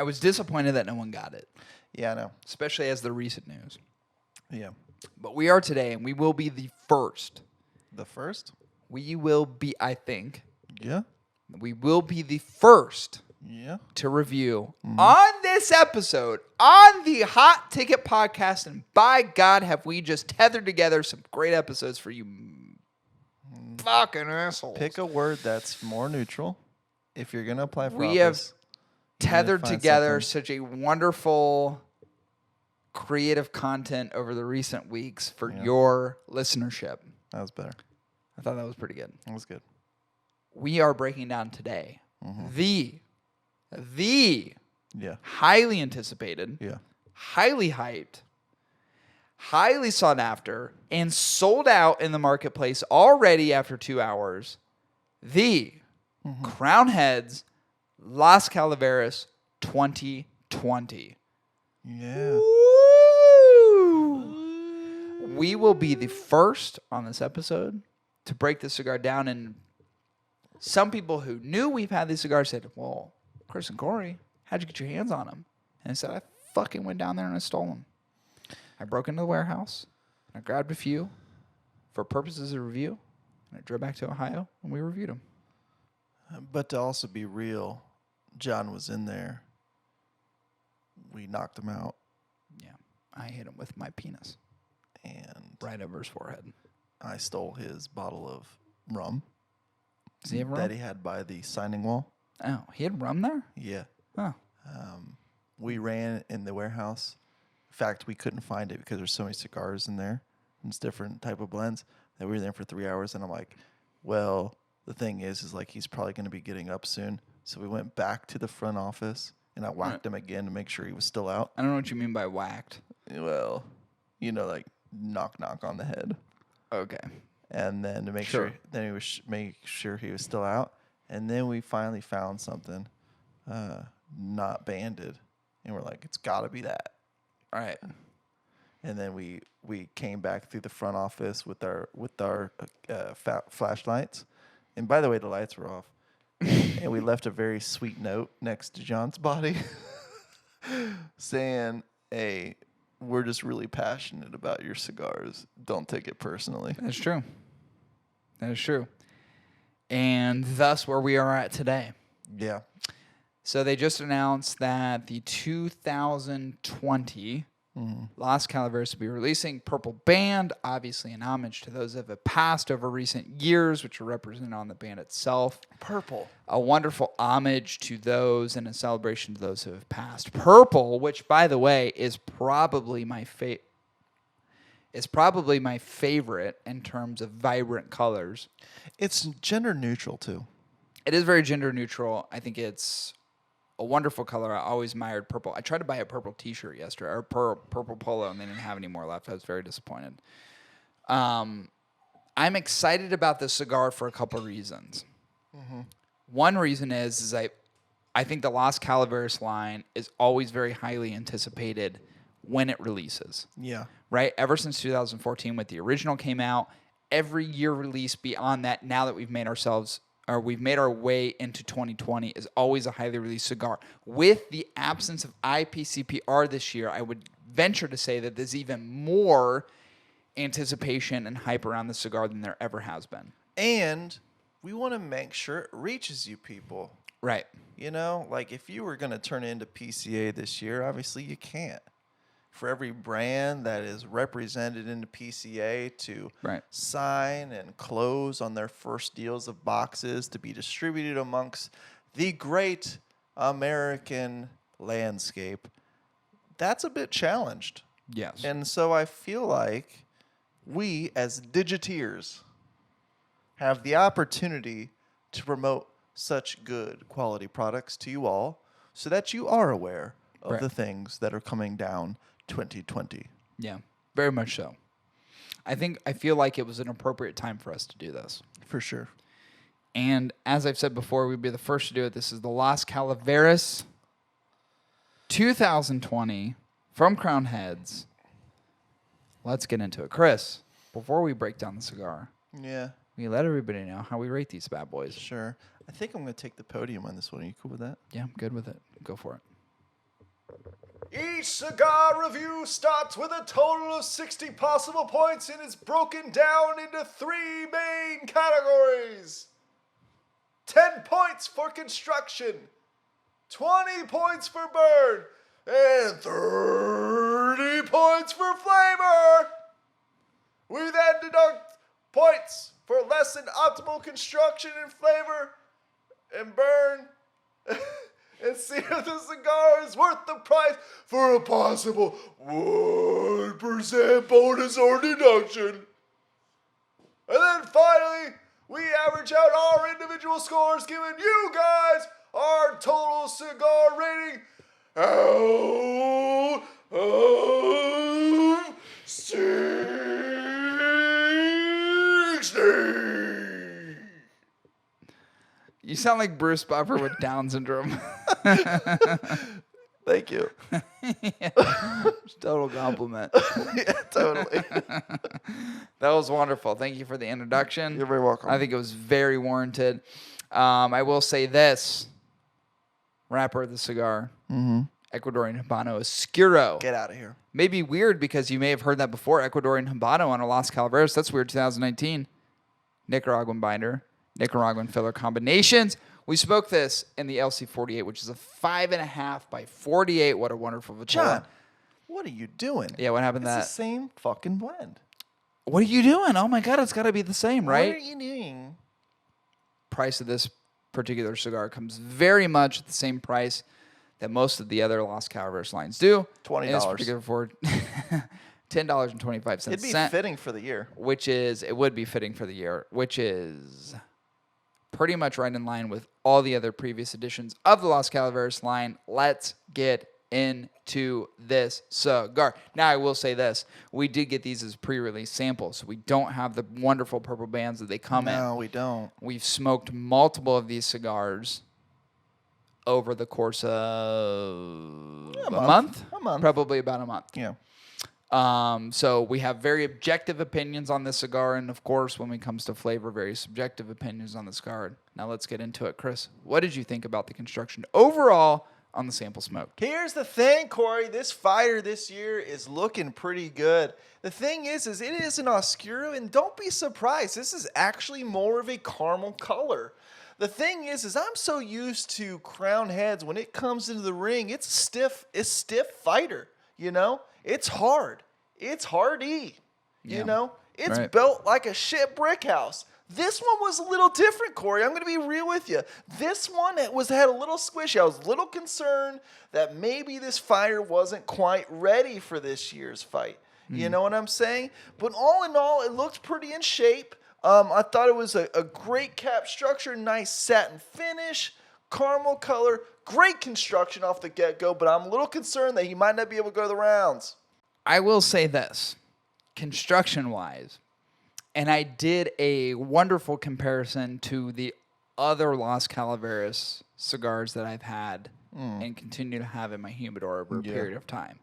was disappointed that no one got it. Yeah, I know. Especially as the recent news. Yeah. But we are today, and we will be the first. The first? We will be, I think. Yeah. We will be the first to review on this episode, on the Hot Ticket Podcast. And by God, have we just tethered together some great episodes for you fucking assholes. Pick a word that's more neutral if you're going to apply for We have tethered together such a wonderful creative content over the recent weeks for your listenership. That was better. I thought that was pretty good. That was good. We are breaking down today the highly anticipated, highly hyped, highly sought after, and sold out in the marketplace already after 2 hours, the Crown Heads LAS CALAVERAS 2020. Yeah. Woo! We will be the first on this episode to break the cigar down. And some people who knew we've had these cigars said, well, Chris and Corey, how'd you get your hands on them? And I said, I fucking went down there and I stole them. I broke into the warehouse. And I grabbed a few for purposes of review. And I drove back to Ohio and we reviewed them. But to also be real, John was in there. We knocked him out. Yeah. I hit him with my penis. And right over his forehead. I stole his bottle of rum. Does he have rum? That he had by the signing wall. Oh, he had rum there? Yeah. Oh. We ran in the warehouse. In fact, we couldn't find it because there's so many cigars in there. And it's different type of blends. That we were there for 3 hours. And I'm like, well, the thing is like he's probably going to be getting up soon. So we went back to the front office, and I whacked him again to make sure he was still out. I don't know what you mean by whacked. Well, like knock on the head. Okay. And then to make sure, then he was make sure he was still out. And then we finally found something not banded, and we're like, it's got to be that. All right. And then we came back through the front office with our flashlights. And by the way, the lights were off. And we left a very sweet note next to John's body saying, hey, we're just really passionate about your cigars. Don't take it personally. That's true. That is true. And thus where we are at today. Yeah. So they just announced that the 2020 LAS CALAVERAS will be releasing Purple Band, obviously an homage to those that have passed over recent years, which are represented on the band itself. Purple. A wonderful homage to those and a celebration to those who have passed. Purple, which, by the way, is probably my favorite in terms of vibrant colors. It's gender neutral, too. It is very gender neutral. I think it's a wonderful color. I always admired purple. I tried to buy a purple T-shirt yesterday, or purple polo, and they didn't have any more left. I was very disappointed. I'm excited about this cigar for a couple of reasons. One reason is I think the LAS Calaveras line is always very highly anticipated when it releases. Yeah. Right? Ever since 2014, when the original came out, every year release beyond that, now that we've made our way into 2020, is always a highly released cigar. With the absence of IPCPR this year, I would venture to say that there's even more anticipation and hype around the cigar than there ever has been. And we want to make sure it reaches you people. Right. You know, like if you were going to turn it into PCA this year, obviously you can't. For every brand that is represented in the PCA to sign and close on their first deals of boxes to be distributed amongst the great American landscape, that's a bit challenged. Yes. And so I feel like we as digiteers have the opportunity to promote such good quality products to you all so that you are aware of the things that are coming down 2020. Yeah, very much so. I feel like it was an appropriate time for us to do this. For sure. And as I've said before, we'd be the first to do it. This is the LAS Calaveras 2020 from Crown Heads. Let's get into it. Chris, before we break down the cigar, we let everybody know how we rate these bad boys. Sure. I think I'm going to take the podium on this one. Are you cool with that? Yeah, I'm good with it. Go for it. Each cigar review starts with a total of 60 possible points and is broken down into 3 main categories. 10 points for construction, 20 points for burn, and 30 points for flavor. We then deduct points for less than optimal construction and flavor and burn. And see if the cigar is worth the price for a possible 1% bonus or deduction. And then finally, we average out our individual scores, giving you guys our total cigar rating out of 60. You sound like Bruce Buffer with Down syndrome. Thank you. Total compliment. Yeah, totally. That was wonderful. Thank you for the introduction. You're very welcome. I think it was very warranted. I will say this. Wrapper of the cigar. Ecuadorian Habano Oscuro. Get out of here. Maybe weird because you may have heard that before. Ecuadorian Habano on a LAS Calaveras. That's weird. 2019. Nicaraguan binder. Nicaraguan filler combinations. We spoke this in the LC48, which is a 5.5 by 48. What a wonderful Vitola. John, what are you doing? Yeah, what happened to that? It's the same fucking blend. What are you doing? Oh my God, it's got to be the same, right? What are you doing? Price of this particular cigar comes very much at the same price that most of the other LAS Calaveras lines do. $20. In this particular for $10.25. It'd be fitting for the year. It would be fitting for the year, which is pretty much right in line with all the other previous editions of the LAS Calaveras line. Let's get into this cigar. Now, I will say this. We did get these as pre-release samples, so we don't have the wonderful purple bands that they come in. No, we don't. We've smoked multiple of these cigars over the course of a month? A month. Probably about a month. Yeah. So we have very objective opinions on this cigar, and of course, when it comes to flavor, very subjective opinions on the cigar. Now let's get into it. Chris, what did you think about the construction overall on the sample smoke? Here's the thing, Corey. This fighter this year is looking pretty good. The thing is it is an Oscuro, and don't be surprised. This is actually more of a caramel color. The thing is I'm so used to Crown Heads. When it comes into the ring, it's stiff fighter, you know? It's hard. It's hardy. Yeah. You know? It's built like a shit brick house. This one was a little different, Corey. I'm going to be real with you. This one had a little squishy. I was a little concerned that maybe this fighter wasn't quite ready for this year's fight. You know what I'm saying? But all in all, it looked pretty in shape. I thought it was a great cap structure, nice satin finish, caramel color, great construction off the get-go, but I'm a little concerned that he might not be able to go to the rounds. I will say this, construction-wise, and I did a wonderful comparison to the other Las Calaveras cigars that I've had and continue to have in my humidor over a period of time,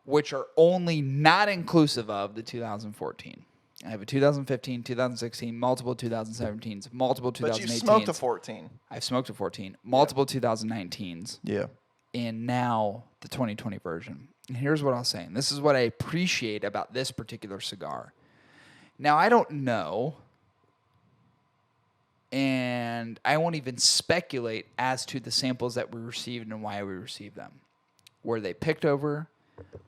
which are only not inclusive of the 2014. I have a 2015, 2016, multiple 2017s, multiple 2018s. But you smoked a 14. I've smoked a 14, multiple 2019s. Yeah. And now the 2020 version. And here's what I'll say. And this is what I appreciate about this particular cigar. Now, I don't know, and I won't even speculate as to the samples that we received and why we received them. Were they picked over?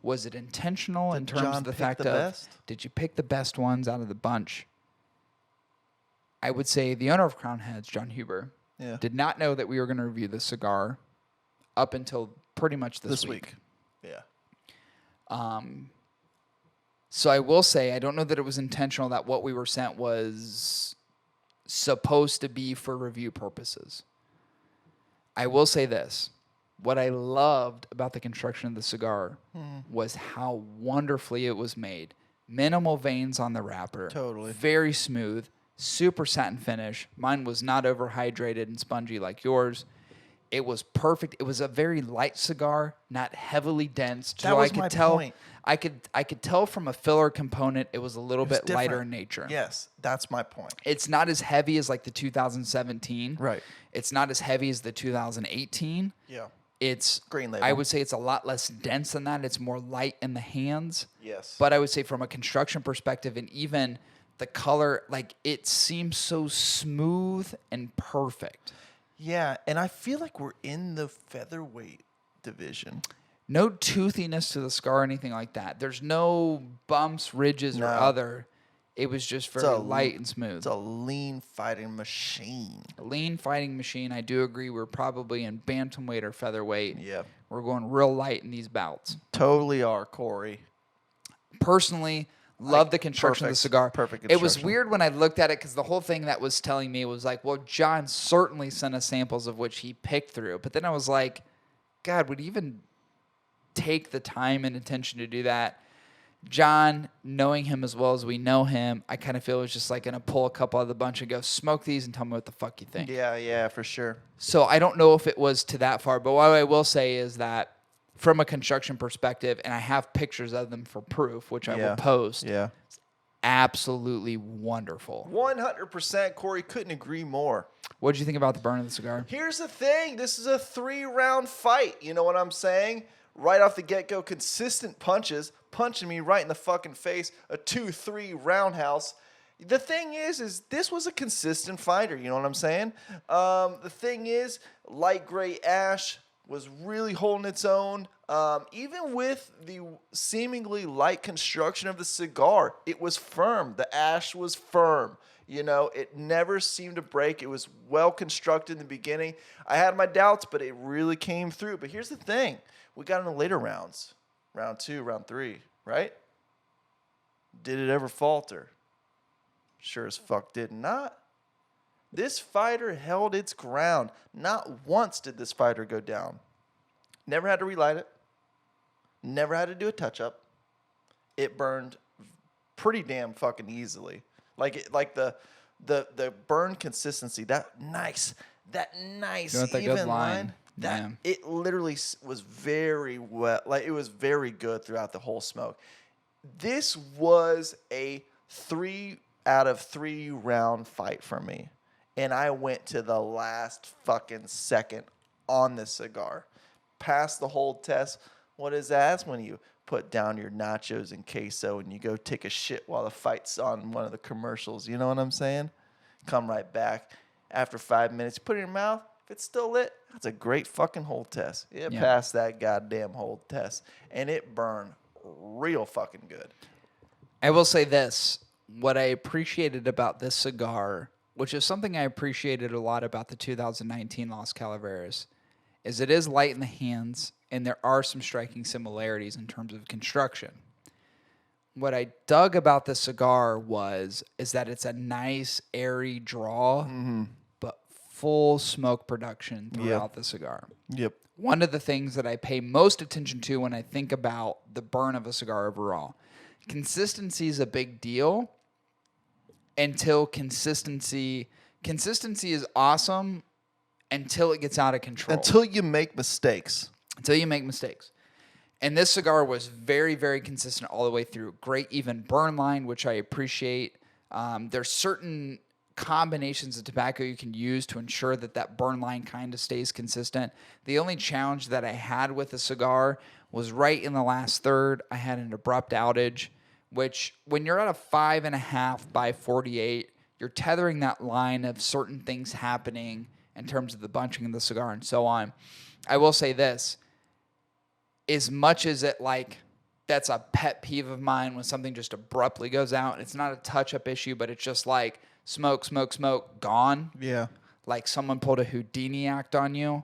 Was it intentional in terms of the fact of, did you pick the best ones out of the bunch? I would say the owner of Crown Heads, John Huber, did not know that we were going to review this cigar up until pretty much this week. Yeah. So I will say, I don't know that it was intentional that what we were sent was supposed to be for review purposes. I will say this. What I loved about the construction of the cigar was how wonderfully it was made. Minimal veins on the wrapper. Totally. Very smooth. Super satin finish. Mine was not overhydrated and spongy like yours. It was perfect. It was a very light cigar, not heavily dense. That was my point. I could tell from a filler component it was a little bit different. lighter in nature. Yes, that's my point. It's not as heavy as like the 2017. Right. It's not as heavy as the 2018. Yeah. It's green label. I would say it's a lot less dense than that. It's more light in the hands. Yes. But I would say from a construction perspective and even the color, like it seems so smooth and perfect. Yeah, and I feel like we're in the featherweight division. No toothiness to the scar or anything like that. There's no bumps, ridges, or other. It was just very light and smooth. It's a lean fighting machine. A lean fighting machine. I do agree. We're probably in bantamweight or featherweight. Yeah. We're going real light in these bouts. Totally are, Corey. Personally, love the construction of the cigar. Perfect construction. It was weird when I looked at it because the whole thing that was telling me was like, well, John certainly sent us samples of which he picked through. But then I was like, God, would he even take the time and attention to do that? John, knowing him as well as we know him, I kind of feel it's just like going to pull a couple of the bunch and go, smoke these and tell me what the fuck you think. Yeah, for sure. So I don't know if it was to that far, but what I will say is that from a construction perspective, and I have pictures of them for proof, which I will post. Yeah. It's absolutely wonderful. 100%, Corey. Couldn't agree more. What did you think about the burn of the cigar? Here's the thing. This is a 3-round fight. You know what I'm saying? Right off the get-go, consistent punches, punching me right in the fucking face, a 2-3 roundhouse. The thing is this was a consistent fighter, you know what I'm saying? The thing is, light gray ash was really holding its own. Even with the seemingly light construction of the cigar, it was firm. The ash was firm. You know, it never seemed to break. It was well constructed in the beginning. I had my doubts, but it really came through. But here's the thing. We got in the later rounds. Round 2, round 3, right? Did it ever falter? Sure as fuck did not. This fighter held its ground. Not once did this fighter go down. Never had to relight it. Never had to do a touch-up. It burned pretty damn fucking easily. Like the burn consistency, that nice even line. It literally was very wet. Like it was very good throughout the whole smoke. This was a 3 out of 3 round fight for me. And I went to the last fucking second on this cigar. Passed the hold test. What is that? That's when you put down your nachos and queso and you go take a shit while the fight's on one of the commercials. You know what I'm saying? Come right back. After 5 minutes, put it in your mouth. If it's still lit, that's a great fucking hold test. It passed that goddamn hold test. And it burned real fucking good. I will say this. What I appreciated about this cigar, which is something I appreciated a lot about the 2019 Las Calaveras, is it is light in the hands, and there are some striking similarities in terms of construction. What I dug about the cigar is that it's a nice, airy draw, but full smoke production throughout the cigar. Yep. One of the things that I pay most attention to when I think about the burn of a cigar overall, consistency is a big deal until consistency consistency is awesome until it gets out of control. Until you make mistakes. And this cigar was very, very consistent all the way through. Great even burn line, which I appreciate. There's certain combinations of tobacco you can use to ensure that burn line kind of stays consistent. The only challenge that I had with the cigar was right in the last third. I had an abrupt outage, which when you're at a 5.5 by 48, you're tethering that line of certain things happening in terms of the bunching of the cigar and so on. I will say this, as much as that's a pet peeve of mine when something just abruptly goes out. It's not a touch-up issue, but it's just like smoke, gone. Yeah. Like someone pulled a Houdini act on you.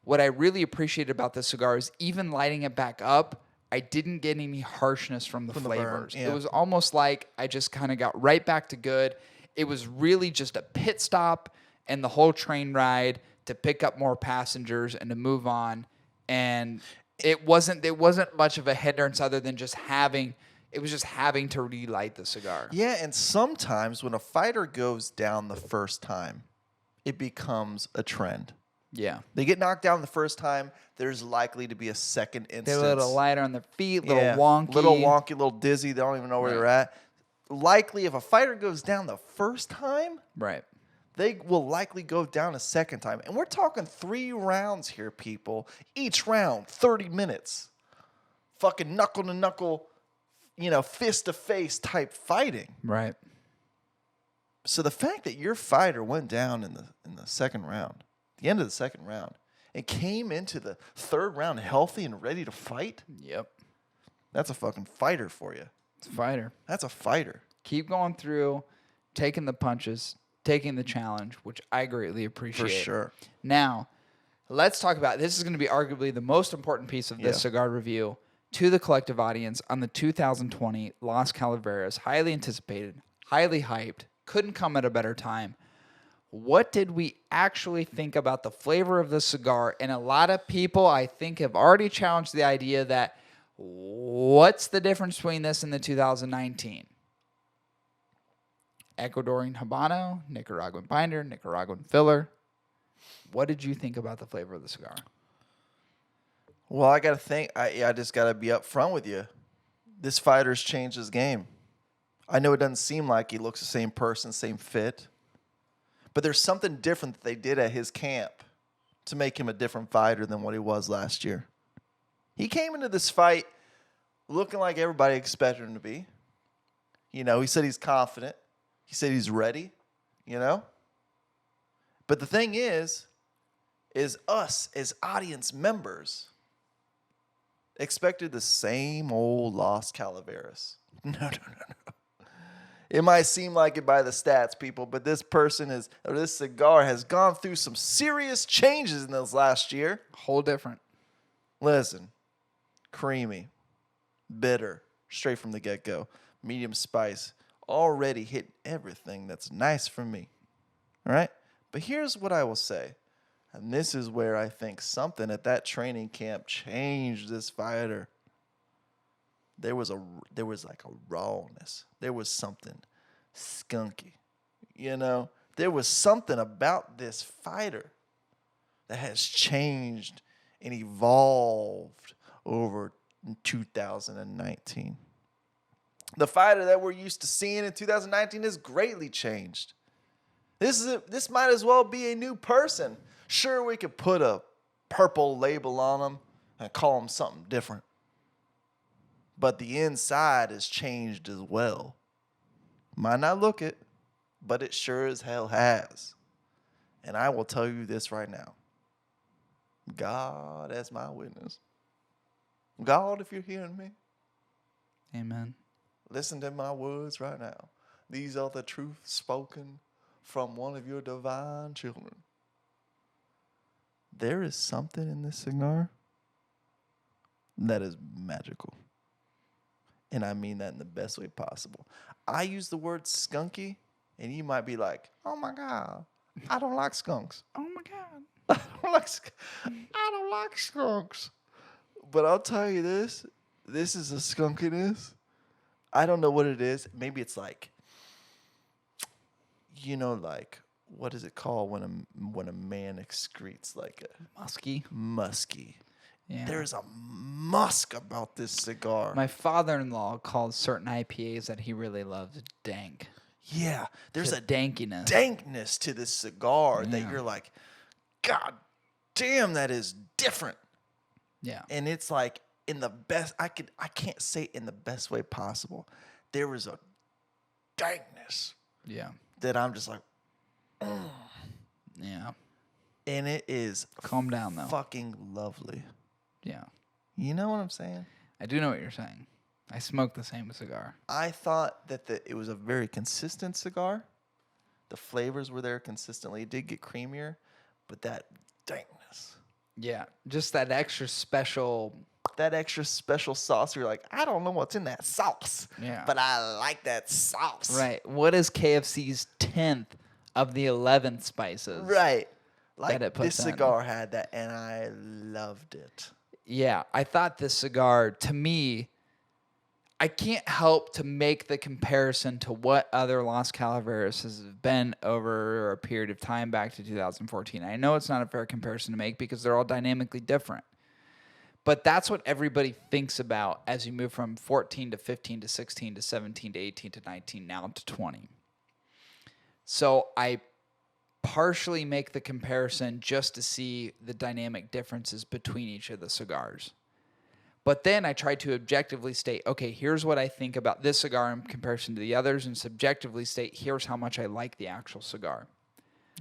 What I really appreciated about this cigar is even lighting it back up, I didn't get any harshness from the flavors. Yeah. It was almost like I just kind of got right back to good. It was really just a pit stop and the whole train ride to pick up more passengers and to move on. And there wasn't much of a hindrance other than just having to relight the cigar. Yeah, and sometimes when a fighter goes down the first time, it becomes a trend. Yeah. They get knocked down the first time, there's likely to be a second instance. They're a little lighter on their feet, wonky. Little wonky, little dizzy. They don't even know where they're at. Likely, if a fighter goes down the first time, right, they will likely go down a second time. And we're talking 3 rounds here, people. Each round, 30 minutes. Fucking knuckle to knuckle, fist to face type fighting. Right. So the fact that your fighter went down in the second round, the end of the second round, and came into the third round healthy and ready to fight. Yep. That's a fucking fighter for you. It's a fighter. That's a fighter. Keep going through, taking the punches, taking the challenge, which I greatly appreciate. For sure. Now, let's talk about, this is going to be arguably the most important piece of this cigar review to the collective audience on the 2020 Las Calaveras. Highly anticipated, highly hyped, couldn't come at a better time. What did we actually think about the flavor of the cigar? And a lot of people, I think, have already challenged the idea that what's the difference between this and the 2019? Ecuadorian Habano, Nicaraguan binder, Nicaraguan filler. What did you think about the flavor of the cigar? Well, I got to think. I just got to be up front with you. This fighter's changed his game. I know it doesn't seem like he looks the same person, same fit. But there's something different that they did at his camp to make him a different fighter than what he was last year. He came into this fight looking like everybody expected him to be. He said he's confident. He said he's ready, But the thing is us as audience members expected the same old Las Calaveras. No. It might seem like it by the stats, people, but this cigar has gone through some serious changes in this last year. Whole different. Listen, creamy, bitter, straight from the get-go, medium spice, already hit everything that's nice for me. All right? But here's what I will say, and this is where I think something at that training camp changed this fighter. There was like a rawness. There was something skunky. There was something about this fighter that has changed and evolved over 2019. The fighter that we're used to seeing in 2019 has greatly changed. This might as well be a new person. Sure, we could put a purple label on him and call him something different. But the inside has changed as well. Might not look it, but it sure as hell has. And I will tell you this right now. God as my witness. God, if you're hearing me. Amen. Listen to my words right now. These are the truth spoken from one of your divine children. There is something in this cigar that is magical. And I mean that in the best way possible. I use the word skunky, and you might be like, oh my God, I don't like skunks. Oh my God. I don't like skunks. But I'll tell you this is a skunkiness. I don't know what it is. Maybe it's like what is it called when a man excretes like a musky? Yeah. There's a musk about this cigar. My father-in-law calls certain IPAs that he really loves dank. Yeah, there's a dankness to this cigar that you're like, God damn, that is different. Yeah. And it's like in the best, I can't say it in the best way possible. There was a dankness. Yeah. That I'm just like, yeah. And it is calm down though. Fucking lovely. Yeah. You know what I'm saying? I do know what you're saying. I smoke the same cigar. I thought that it was a very consistent cigar. The flavors were there consistently. It did get creamier, but that dankness. Yeah, just that extra special sauce. You're like, I don't know what's in that sauce. Yeah. But I like that sauce. Right. What is KFC's 10th of the 11th spices? Right. Like this cigar had that, and I loved it. Yeah, I thought this cigar, to me, I can't help to make the comparison to what other Las Calaveras has been over a period of time back to 2014. I know it's not a fair comparison to make because they're all dynamically different. But that's what everybody thinks about as you move from 14 to 15 to 16 to 17 to 18 to 19, now to 20. So I partially make the comparison just to see the dynamic differences between each of the cigars. But then I try to objectively state, okay, here's what I think about this cigar in comparison to the others, and subjectively state, here's how much I like the actual cigar.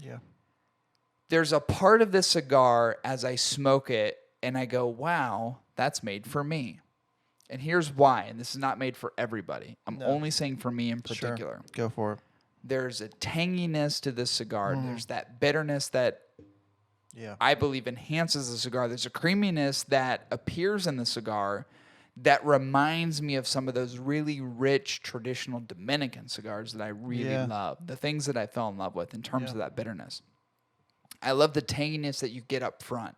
Yeah. There's a part of this cigar as I smoke it, and I go, wow, that's made for me. And here's why, and this is not made for everybody. I'm only saying for me in particular. Sure. Go for it. There's a tanginess to this cigar. There's that bitterness that I believe enhances the cigar. There's a creaminess that appears in the cigar that reminds me of some of those really rich traditional Dominican cigars that I really love. The things that I fell in love with in terms of that bitterness. I love the tanginess that you get up front.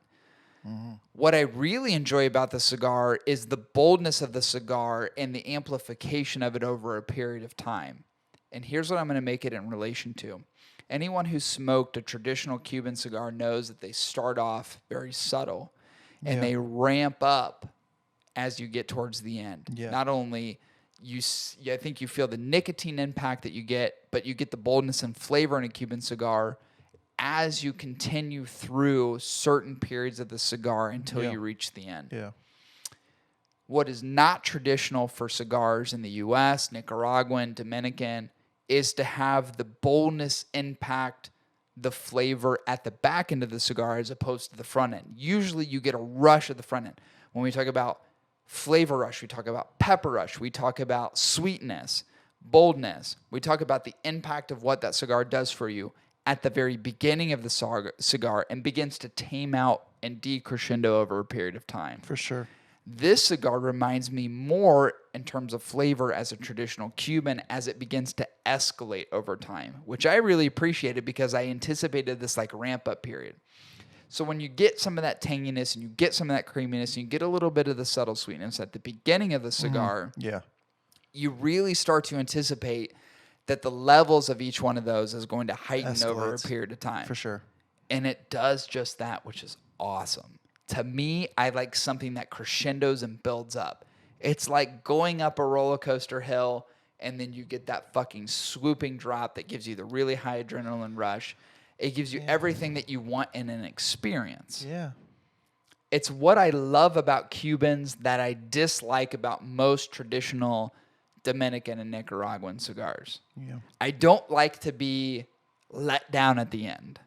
What I really enjoy about the cigar is the boldness of the cigar and the amplification of it over a period of time. And here's what I'm going to make it in relation to. Anyone who smoked a traditional Cuban cigar knows that they start off very subtle and they ramp up as you get towards the end. Yeah. Not only I think you feel the nicotine impact that you get, but you get the boldness and flavor in a Cuban cigar as you continue through certain periods of the cigar until you reach the end. Yeah. What is not traditional for cigars in the U.S., Nicaraguan, Dominican, is to have the boldness impact the flavor at the back end of the cigar as opposed to the front end. Usually you get a rush at the front end. When we talk about flavor rush, we talk about pepper rush, we talk about sweetness, boldness. We talk about the impact of what that cigar does for you at the very beginning of the cigar and begins to tame out and decrescendo over a period of time. For sure. This cigar reminds me more in terms of flavor as a traditional Cuban as it begins to escalate over time, which I really appreciated because I anticipated this like ramp up period. So when you get some of that tanginess and you get some of that creaminess and you get a little bit of the subtle sweetness at the beginning of the cigar, you really start to anticipate that the levels of each one of those is going to heighten over a period of time. For sure. And it does just that, which is awesome. To me, I like something that crescendos and builds up. It's like going up a roller coaster hill and then you get that fucking swooping drop that gives you the really high adrenaline rush. It gives you everything that you want in an experience. Yeah. It's what I love about Cubans that I dislike about most traditional Dominican and Nicaraguan cigars. Yeah. I don't like to be let down at the end.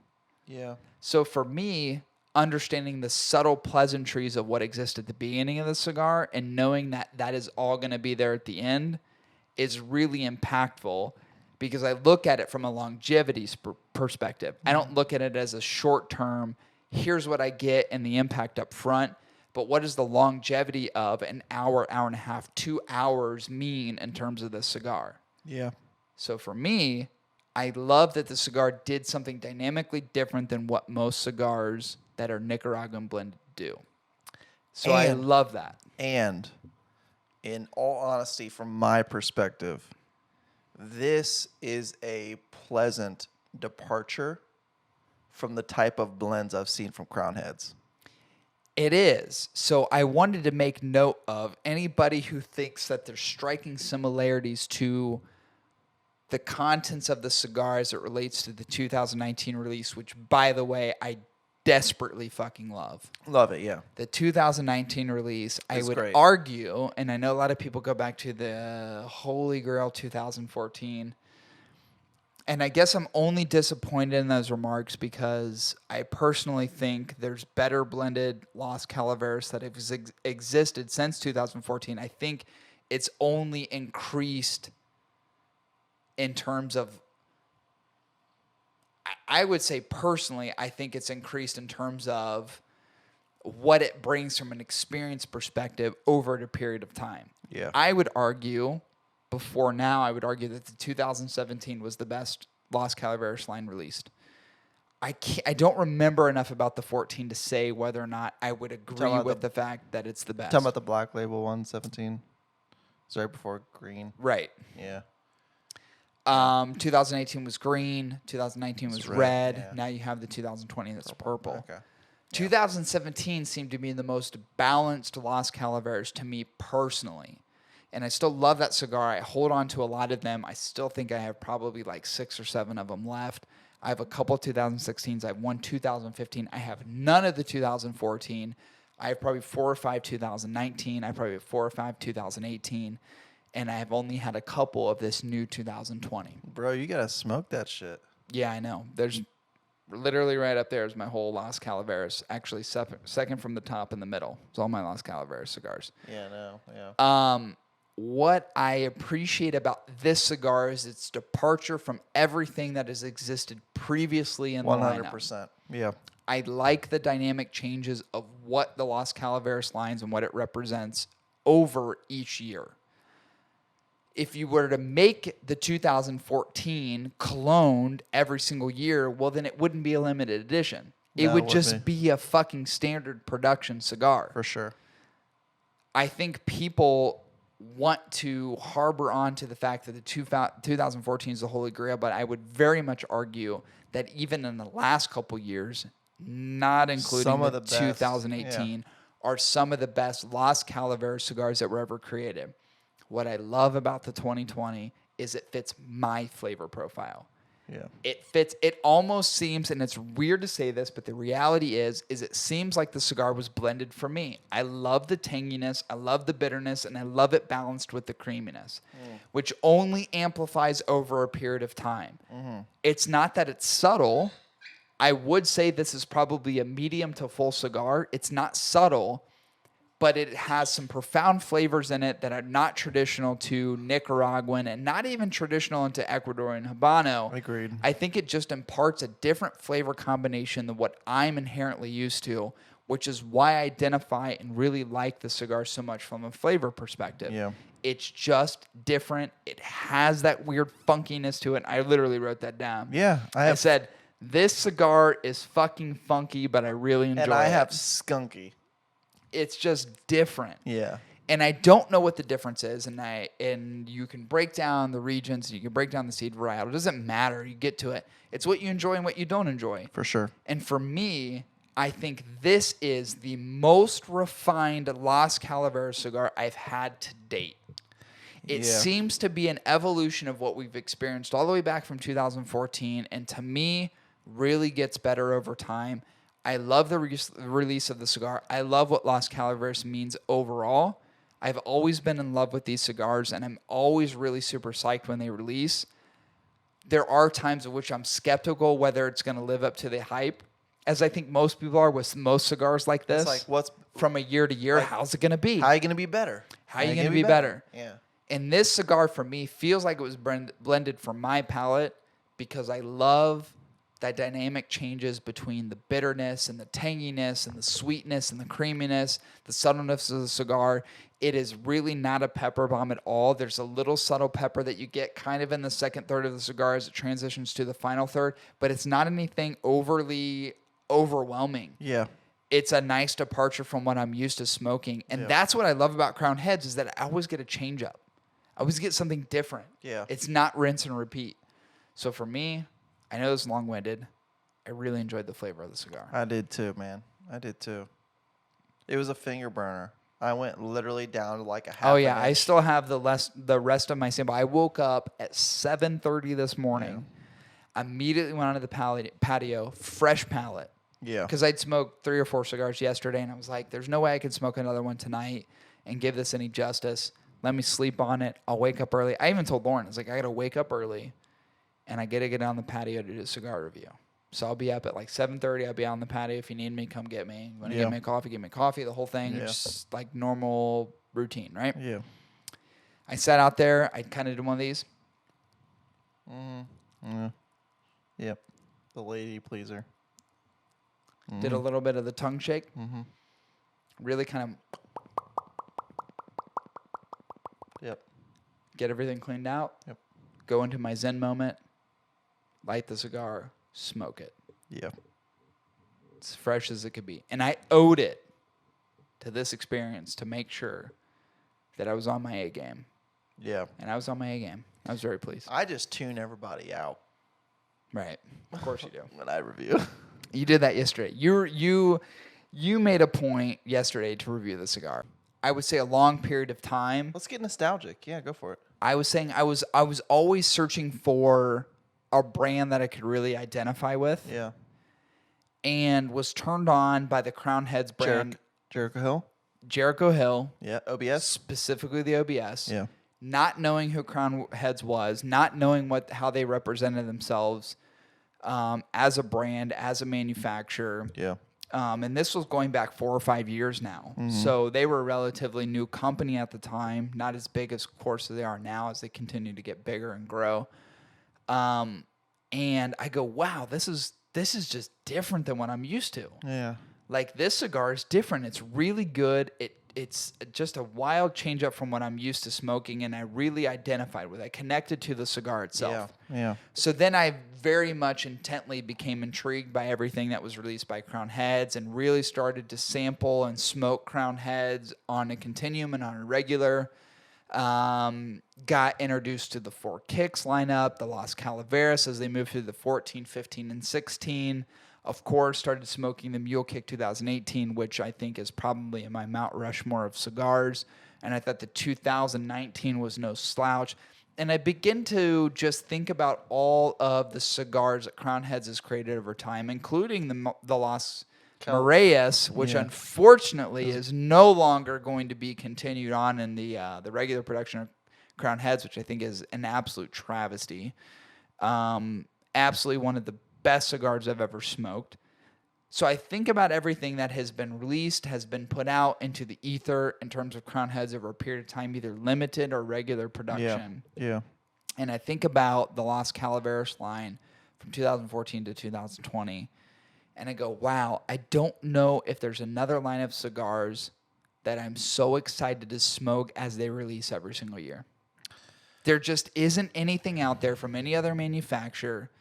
Yeah. So for me, understanding the subtle pleasantries of what exists at the beginning of the cigar and knowing that that is all going to be there at the end is really impactful because I look at it from a longevity perspective. I don't look at it as a short term, here's what I get and the impact up front, but what does the longevity of an hour, hour and a half, 2 hours mean in terms of the cigar? Yeah. So for me, I love that the cigar did something dynamically different than what most cigars that are Nicaraguan blended do. So I love that. And in all honesty, from my perspective, this is a pleasant departure from the type of blends I've seen from Crown Heads. It is. So I wanted to make note of anybody who thinks that there's striking similarities to the contents of the cigar as it relates to the 2019 release, which, by the way, I desperately fucking love. Love it, yeah. The 2019 release, I would argue, and I know a lot of people go back to the Holy Grail 2014, and I guess I'm only disappointed in those remarks because I personally think there's better blended Las Calaveras that have existed since 2014. I think it's only increased in terms of, I would say personally, I think it's increased in terms of what it brings from an experience perspective over a period of time. Yeah. I would argue, before now, I would argue that the 2017 was the best Las Calaveras line released. I don't remember enough about the 14 to say whether or not I would agree with the fact that it's the best. Talking about the Black Label 117. It's right before green. Right. Yeah. 2018 was green. 2019 was red. Yeah. Now you have the 2020 that's purple. Okay. 2017 seemed to be the most balanced Las Calaveras to me personally. And I still love that cigar. I hold on to a lot of them. I still think I have probably like 6 or 7 of them left. I have a couple of 2016s. I have one 2015. I have none of the 2014. I have probably 4 or 5 2019. I probably have 4 or 5 2018. And I have only had a couple of this new 2020. Bro, you gotta smoke that shit. Yeah, I know. There's literally right up there is my whole Las Calaveras. Actually, second from the top in the middle. It's all my Las Calaveras cigars. Yeah, no, yeah. What I appreciate about this cigar is its departure from everything that has existed previously in the lineup. 100%. Yeah. I like the dynamic changes of what the Las Calaveras lines and what it represents over each year. If you were to make the 2014 cloned every single year, well, then it wouldn't be a limited edition. It would just be a fucking standard production cigar. For sure. I think people want to harbor on to the fact that the 2014 is the Holy Grail, but I would very much argue that even in the last couple years, not including the 2018, are some of the best Las Calaveras cigars that were ever created. What I love about the 2020 is it fits my flavor profile. Yeah. It fits. It almost seems, and it's weird to say this, but the reality is it seems like the cigar was blended for me. I love the tanginess, I love the bitterness, and I love it balanced with the creaminess, which only amplifies over a period of time. Mm-hmm. It's not that it's subtle. I would say this is probably a medium to full cigar. It's not subtle, but it has some profound flavors in it that are not traditional to Nicaraguan and not even traditional into Ecuadorian Habano. Agreed. I think it just imparts a different flavor combination than what I'm inherently used to, which is why I identify and really like the cigar so much from a flavor perspective. Yeah. It's just different. It has that weird funkiness to it. I literally wrote that down. Yeah. I said, this cigar is fucking funky, but I really enjoy it. And I have skunky. It's just different. Yeah. And I don't know what the difference is. And you can break down the regions, you can break down the seed varietal. It doesn't matter. You get to it. It's what you enjoy and what you don't enjoy. For sure. And for me, I think this is the most refined Las Calaveras cigar I've had to date. It seems to be an evolution of what we've experienced all the way back from 2014. And to me, really gets better over time. I love the release of the cigar. I love what Las Calaveras means overall. I've always been in love with these cigars, and I'm always really super psyched when they release. There are times in which I'm skeptical whether it's going to live up to the hype, as I think most people are with most cigars like this. It's like, what's from a year to year, how's it going to be? How are you going to be better? How are you going to be better? Yeah. And this cigar, for me, feels like it was blended for my palate because I love that dynamic changes between the bitterness and the tanginess and the sweetness and the creaminess, the subtleness of the cigar. It is really not a pepper bomb at all. There's a little subtle pepper that you get kind of in the second third of the cigar as it transitions to the final third, but it's not anything overly overwhelming. Yeah. It's a nice departure from what I'm used to smoking. And that's what I love about Crown Heads is that I always get a change up. I always get something different. Yeah. It's not rinse and repeat. So for me, I know it's long-winded. I really enjoyed the flavor of the cigar. I did too, man. I did too. It was a finger burner. I went literally down to like a half. Oh yeah, an I inch. still have the rest of my sample. I woke up at 7:30 this morning. Yeah. Immediately went onto the patio, fresh palate. Yeah. Because I'd smoked 3 or 4 cigars yesterday, and I was like, "There's no way I could smoke another one tonight and give this any justice. Let me sleep on it. I'll wake up early." I even told Lauren, I was like, "I got to wake up early, and I got to get on the patio to do a cigar review." So I'll be up at like 7:30. I'll be on the patio. If you need me, come get me. You want to get me a coffee, give me coffee. The whole thing. Yeah. It's just like normal routine, right? Yeah. I sat out there. I kind of did one of these. Mm-hmm. Yep. The lady pleaser. Mm-hmm. Did a little bit of the tongue shake. Mm-hmm. Really kind of. Yep. Get everything cleaned out. Yep. Go into my Zen moment. Light the cigar. Smoke it. Yeah. It's fresh as it could be. And I owed it to this experience to make sure that I was on my A game. Yeah. And I was on my A game. I was very pleased. I just tune everybody out. Right. Of course you do. When I review. You did that yesterday. You made a point yesterday to review the cigar. I would say a long period of time. Let's get nostalgic. Yeah, go for it. I was saying I was always searching for a brand that I could really identify with. Yeah. And was turned on by the Crown Heads brand. Jericho Hill? Jericho Hill. Yeah. OBS? Specifically the OBS. Yeah. Not knowing who Crown Heads was, not knowing how they represented themselves as a brand, as a manufacturer. Yeah. And this was going back 4 or 5 years now. Mm-hmm. So they were a relatively new company at the time, not as big as, of course, they are now as they continue to get bigger and grow. And I go, wow, this is just different than what I'm used to. Yeah. Like, this cigar is different. It's really good. It's just a wild change up from what I'm used to smoking, and I really identified with it. I connected to the cigar itself. Yeah. So then I very much intently became intrigued by everything that was released by Crown Heads and really started to sample and smoke Crown Heads on a continuum and on a regular. Got introduced to the 4 Kicks lineup, the LAS Calaveras as they moved through the 14, 15, and 16. Of course, started smoking the Mule Kick 2018, which I think is probably in my Mount Rushmore of cigars. And I thought the 2019 was no slouch. And I begin to just think about all of the cigars that Crown Heads has created over time, including the Las Moreas, which unfortunately is no longer going to be continued on in the regular production of Crown Heads, which I think is an absolute travesty. Absolutely one of the best cigars I've ever smoked. So I think about everything that has been released, has been put out into the ether in terms of Crown Heads over a period of time, either limited or regular production. Yeah. And I think about the LAS Calaveras line from 2014 to 2020. And I go, wow, I don't know if there's another line of cigars that I'm so excited to smoke as they release every single year. There just isn't anything out there from any other manufacturer.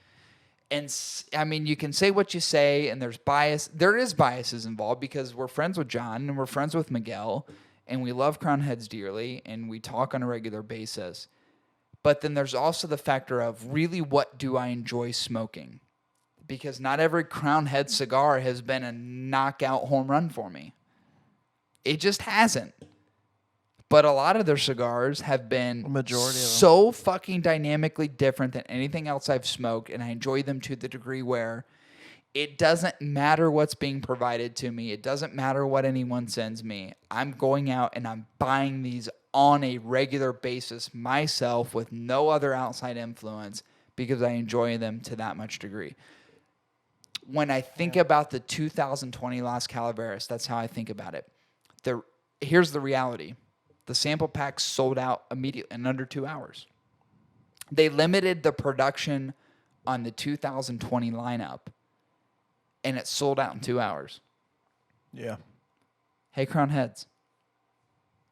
And I mean, you can say what you say, and there's bias. There is biases involved because we're friends with John and we're friends with Miguel, and we love Crown Heads dearly, and we talk on a regular basis. But then there's also the factor of really what do I enjoy smoking? Because not every Crown Head cigar has been a knockout home run for me. It just hasn't. But a lot of their cigars have been so fucking dynamically different than anything else I've smoked, and I enjoy them to the degree where it doesn't matter what's being provided to me. It doesn't matter what anyone sends me. I'm going out and I'm buying these on a regular basis myself with no other outside influence because I enjoy them to that much degree. When I think about the 2020 LAS Calaveras, that's how I think about it. Here's the reality. The sample packs sold out immediately in under 2 hours. They limited the production on the 2020 lineup, and it sold out in 2 hours. Yeah. Hey, Crown Heads.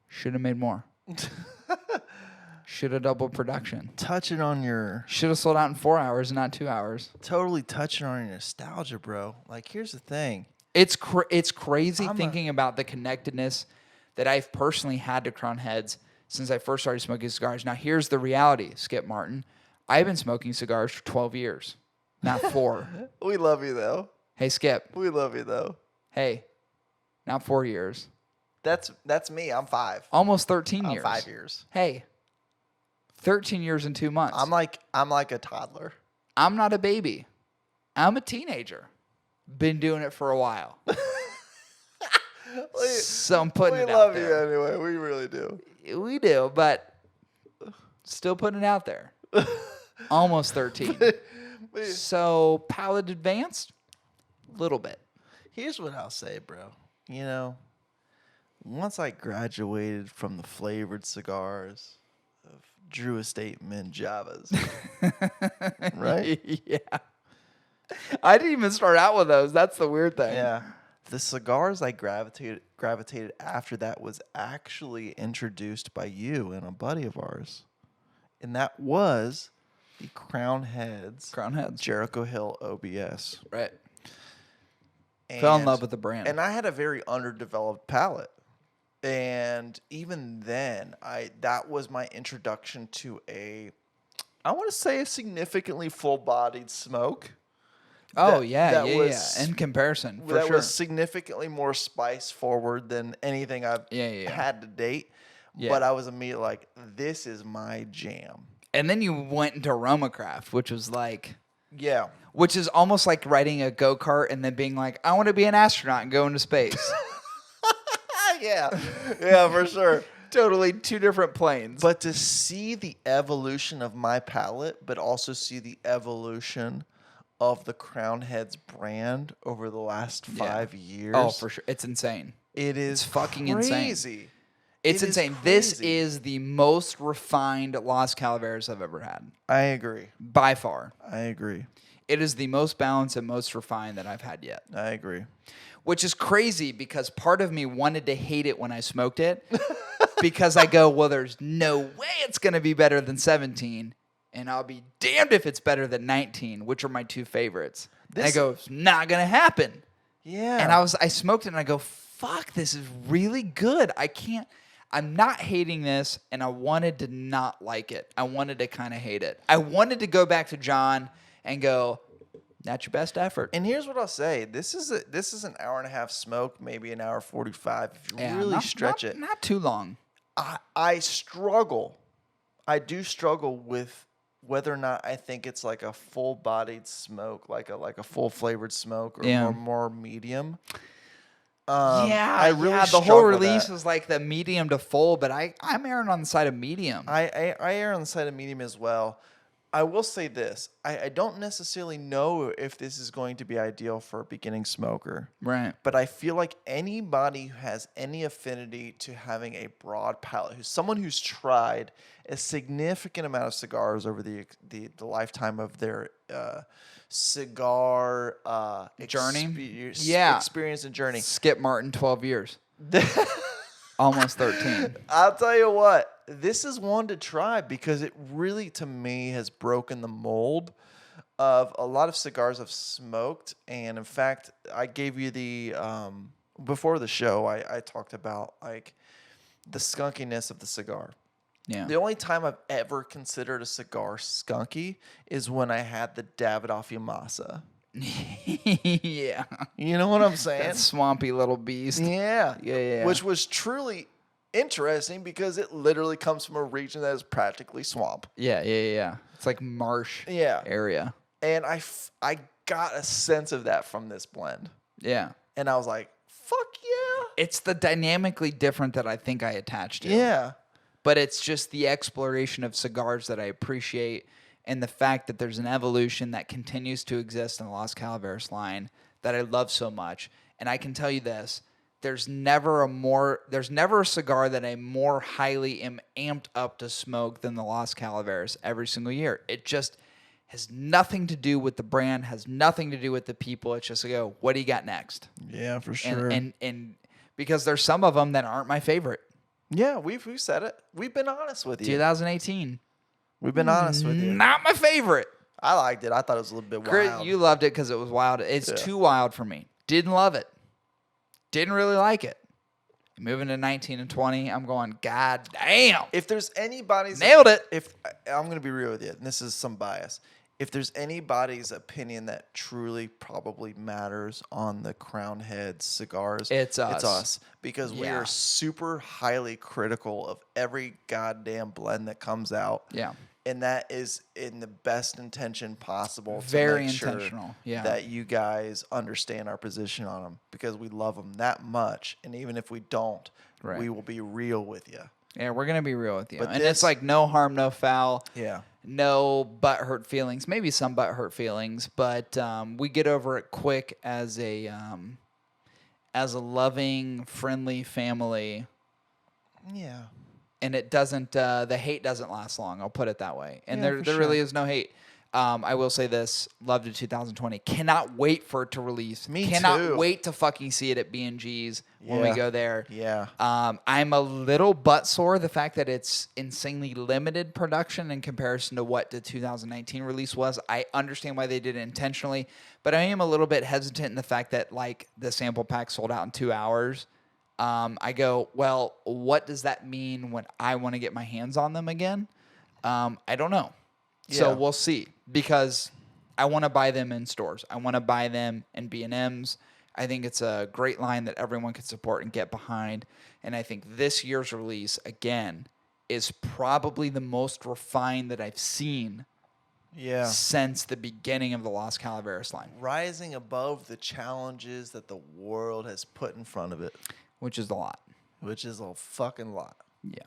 Should have made more. Should have doubled production. Touching on your... Should have sold out in 4 hours, not 2 hours. Totally touching on your nostalgia, bro. Like, here's the thing. It's crazy thinking about the connectedness that I've personally had to Crown Heads since I first started smoking cigars. Now, here's the reality, Skip Martin. I've been smoking cigars for 12 years. not 4. We love you, though. Hey, Skip. We love you, though. Hey, not 4 years. That's me. I'm 5. Almost 13 I'm years. 5 years. Hey, 13 years and 2 months. I'm like a toddler. I'm not a baby. I'm a teenager. Been doing it for a while. So I'm putting it out there. We love you anyway. We really do. We do, but still putting it out there. Almost 13. So palate advanced? A little bit. Here's what I'll say, bro. You know, once I graduated from the flavored cigars of Drew Estate Mint Javas, right? Yeah. I didn't even start out with those. That's the weird thing. Yeah. The cigars I gravitated after that was actually introduced by you and a buddy of ours. And that was the Crown Heads Jericho Hill OBS. Right. Fell in love with the brand. And I had a very underdeveloped palate. And even then, that was my introduction to a significantly full-bodied smoke. Oh, yeah. In comparison, for that sure. was significantly more spice forward than anything I've had to date. Yeah. But I was immediately like, this is my jam. And then you went into Romacraft, which was like... Yeah. Which is almost like riding a go-kart and then being like, I want to be an astronaut and go into space. Yeah, for sure. Totally 2 different planes. But to see the evolution of my palate, but also see the evolution of the Crown Heads brand over the last 5 years. Oh, for sure. It's insane. It's fucking crazy. Insane. It's insane. This is the most refined Las Calaveras I've ever had. I agree. By far. I agree. It is the most balanced and most refined that I've had yet. I agree. Which is crazy because part of me wanted to hate it when I smoked it because I go, well, there's no way it's going to be better than 17. And I'll be damned if it's better than 19, which are my 2 favorites. And I go, it's not going to happen. Yeah. And I smoked it and I go, fuck, this is really good. I'm not hating this, and I wanted to not like it. I wanted to kind of hate it. I wanted to go back to John and go, that's your best effort. And here's what I'll say. This is an hour and a half smoke, maybe an hour 45 if you really stretch it. Not too long. I struggle. I do struggle with whether or not I think it's like a full-bodied smoke, like a full-flavored smoke, or more medium. I really the whole release was like the medium to full, but I'm erring on the side of medium. I err on the side of medium as well. I will say this. I don't necessarily know if this is going to be ideal for a beginning smoker. Right. But I feel like anybody who has any affinity to having a broad palate, someone who's tried a significant amount of cigars over the lifetime of their cigar journey, experience and journey. Skip Martin, 12 years, almost 13. I'll tell you what, this is one to try because it really, to me, has broken the mold of a lot of cigars I've smoked. And in fact, I gave you the before the show, I talked about like the skunkiness of the cigar. Yeah. The only time I've ever considered a cigar skunky is when I had the Davidoff Yamasa. Yeah. You know what I'm saying? That swampy little beast. Yeah. Which was truly interesting because it literally comes from a region that is practically swamp. Yeah. It's like marsh area. And I got a sense of that from this blend. Yeah. And I was like, fuck yeah. It's the dynamically different that I think I attached to. Yeah. But it's just the exploration of cigars that I appreciate and the fact that there's an evolution that continues to exist in the Las Calaveras line that I love so much. And I can tell you this, there's never a cigar that I more highly am amped up to smoke than the Las Calaveras every single year. It just has nothing to do with the brand, has nothing to do with the people. It's just like, what do you got next? Yeah, for sure. And because there's some of them that aren't my favorite. Yeah, we've said it. We've been honest with you. 2018. We've been honest with you. Not my favorite. I liked it. I thought it was a little bit wild. Chris, you loved it because it was wild. It's too wild for me. Didn't love it. Didn't really like it. Moving to 19 and 20, I'm going, God damn. If there's anybody's... Nailed it. If I'm going to be real with you, and this is some bias. if there's anybody's opinion that truly probably matters on the Crown Head cigars, it's us. It's us. Because we are super highly critical of every goddamn blend that comes out. Yeah. And that is in the best intention possible Very to make intentional. sure that you guys understand our position on them, because we love them that much. And even if we don't, we will be real with you. Yeah, we're going to be real with you. But and it's like no harm, no foul. Yeah. No butthurt feelings. Maybe some butthurt feelings, but we get over it quick as a loving, friendly family. Yeah. And it doesn't, the hate doesn't last long. I'll put it that way. And there sure. really is no hate. I will say this, loved it 2020. Cannot wait for it to release. Me Cannot too. wait to fucking see it at B&G's when we go there. Yeah. I'm a little butt sore the fact that it's insanely limited production in comparison to what the 2019 release was. I understand why they did it intentionally, but I am a little bit hesitant in the fact that like the sample pack sold out in 2 hours. I go, well, what does that mean when I want to get my hands on them again? I don't know. So we'll see, because I want to buy them in stores. I want to buy them in B&Ms. I think it's a great line that everyone can support and get behind. And I think this year's release, again, is probably the most refined that I've seen since the beginning of the LAS CALAVERAS line. Rising above the challenges that the world has put in front of it. Which is a lot. Which is a fucking lot. Yeah.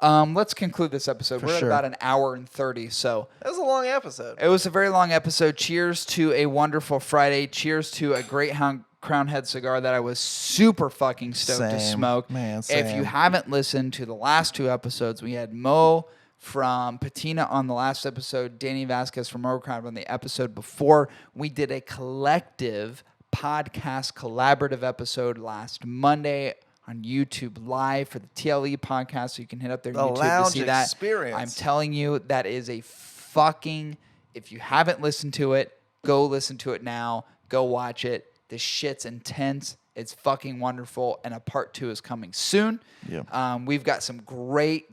Let's conclude this episode. We're at about an hour and 30, so that was a long episode. It was a very long episode. Cheers to a wonderful Friday. Cheers to a great Crown Head cigar that I was super fucking stoked to smoke. Man, same. If you haven't listened to the last 2 episodes, we had Mo from Patina on the last episode, Danny Vasquez from Overcrowd on the episode before. We did a collective podcast collaborative episode last Monday on YouTube Live for the TLE podcast, so you can hit up their YouTube to see that. Experience. I'm telling you, that is a fucking, if you haven't listened to it, go listen to it now. Go watch it. This shit's intense. It's fucking wonderful, and a part 2 is coming soon. Yeah. We've got some great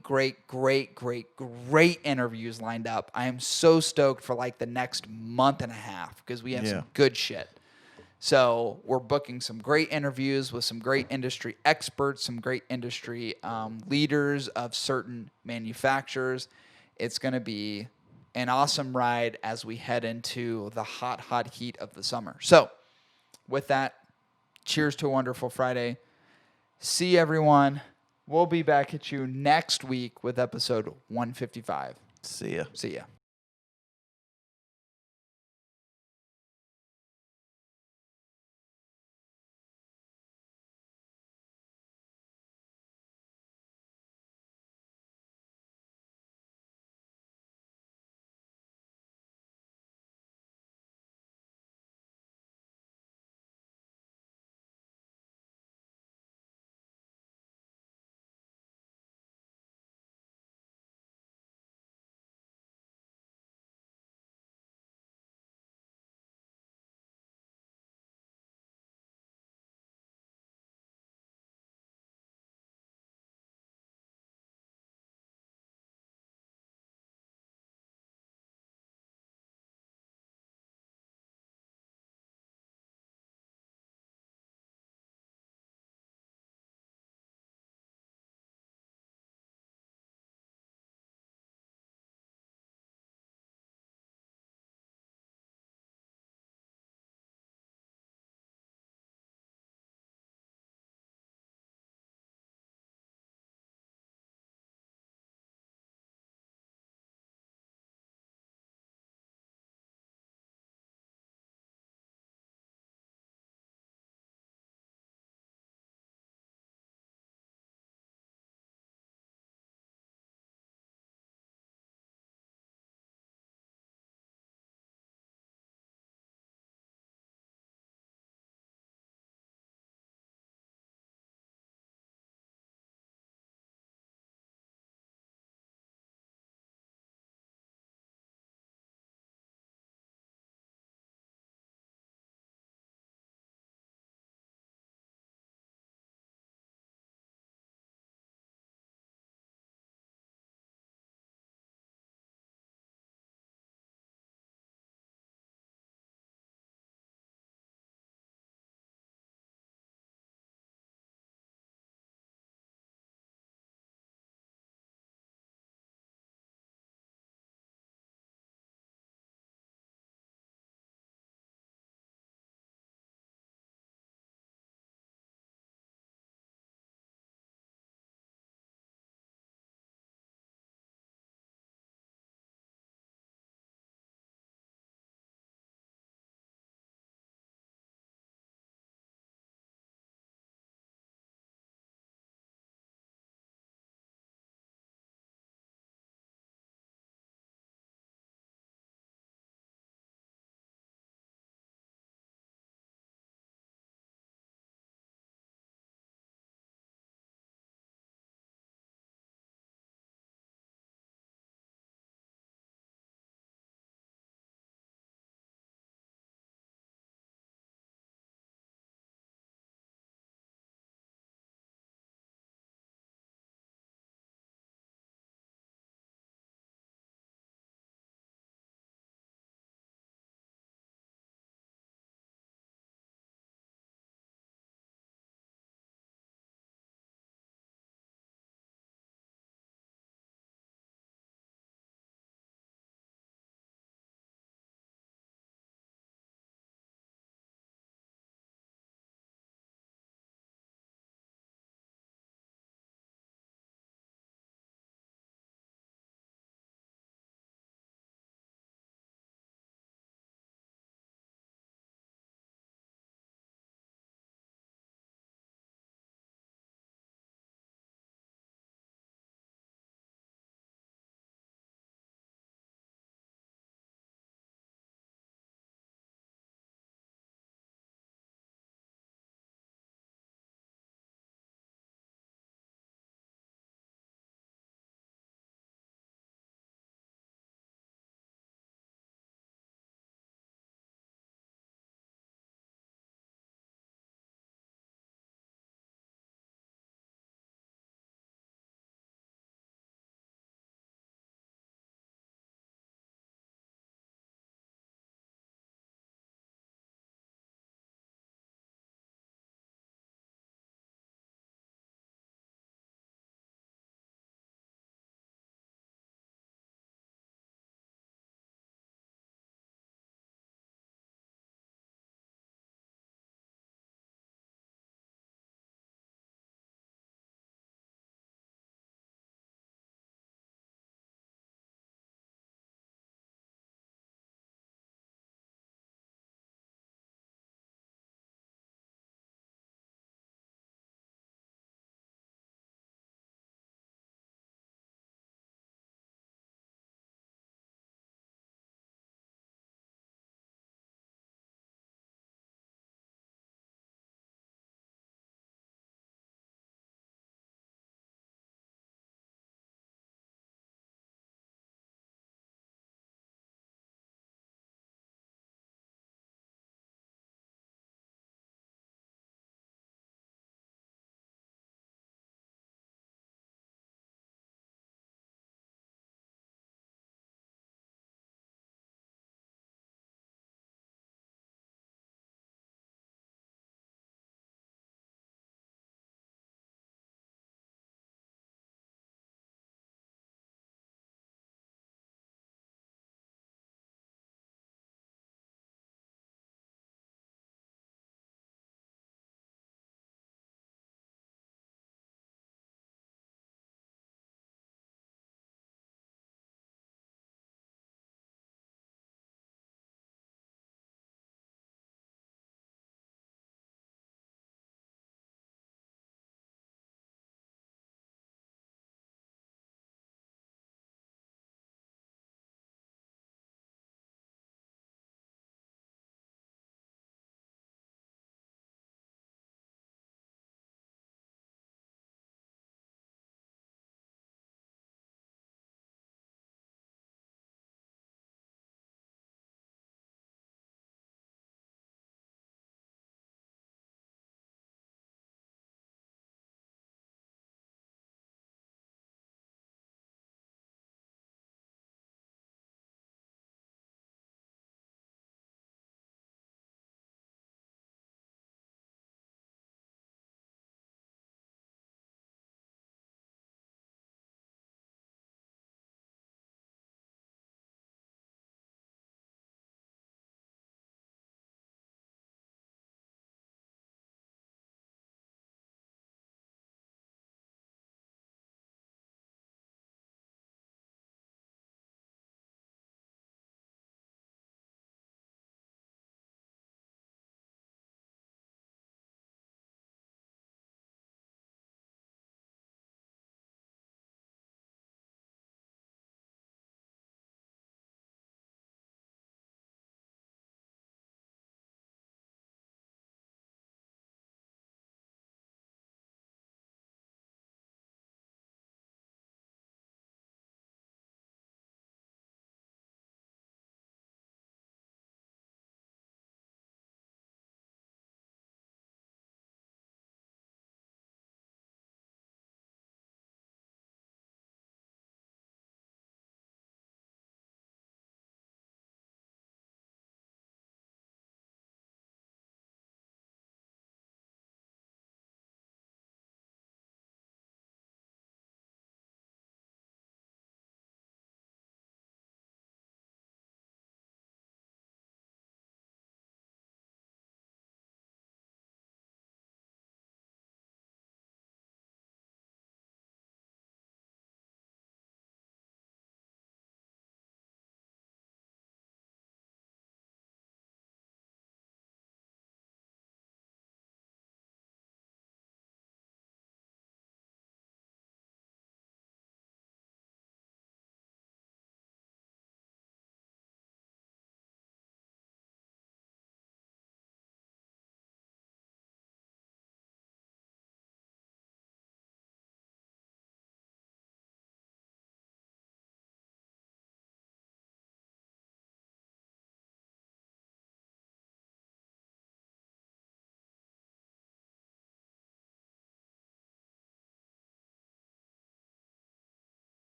interviews lined up. I am so stoked for like the next month and a half, because we have some good shit. So we're booking some great interviews with some great industry experts, some great industry leaders of certain manufacturers. It's going to be an awesome ride as we head into the hot, hot heat of the summer. So with that, cheers to a wonderful Friday. See everyone. We'll be back at you next week with episode 155. See ya. See ya.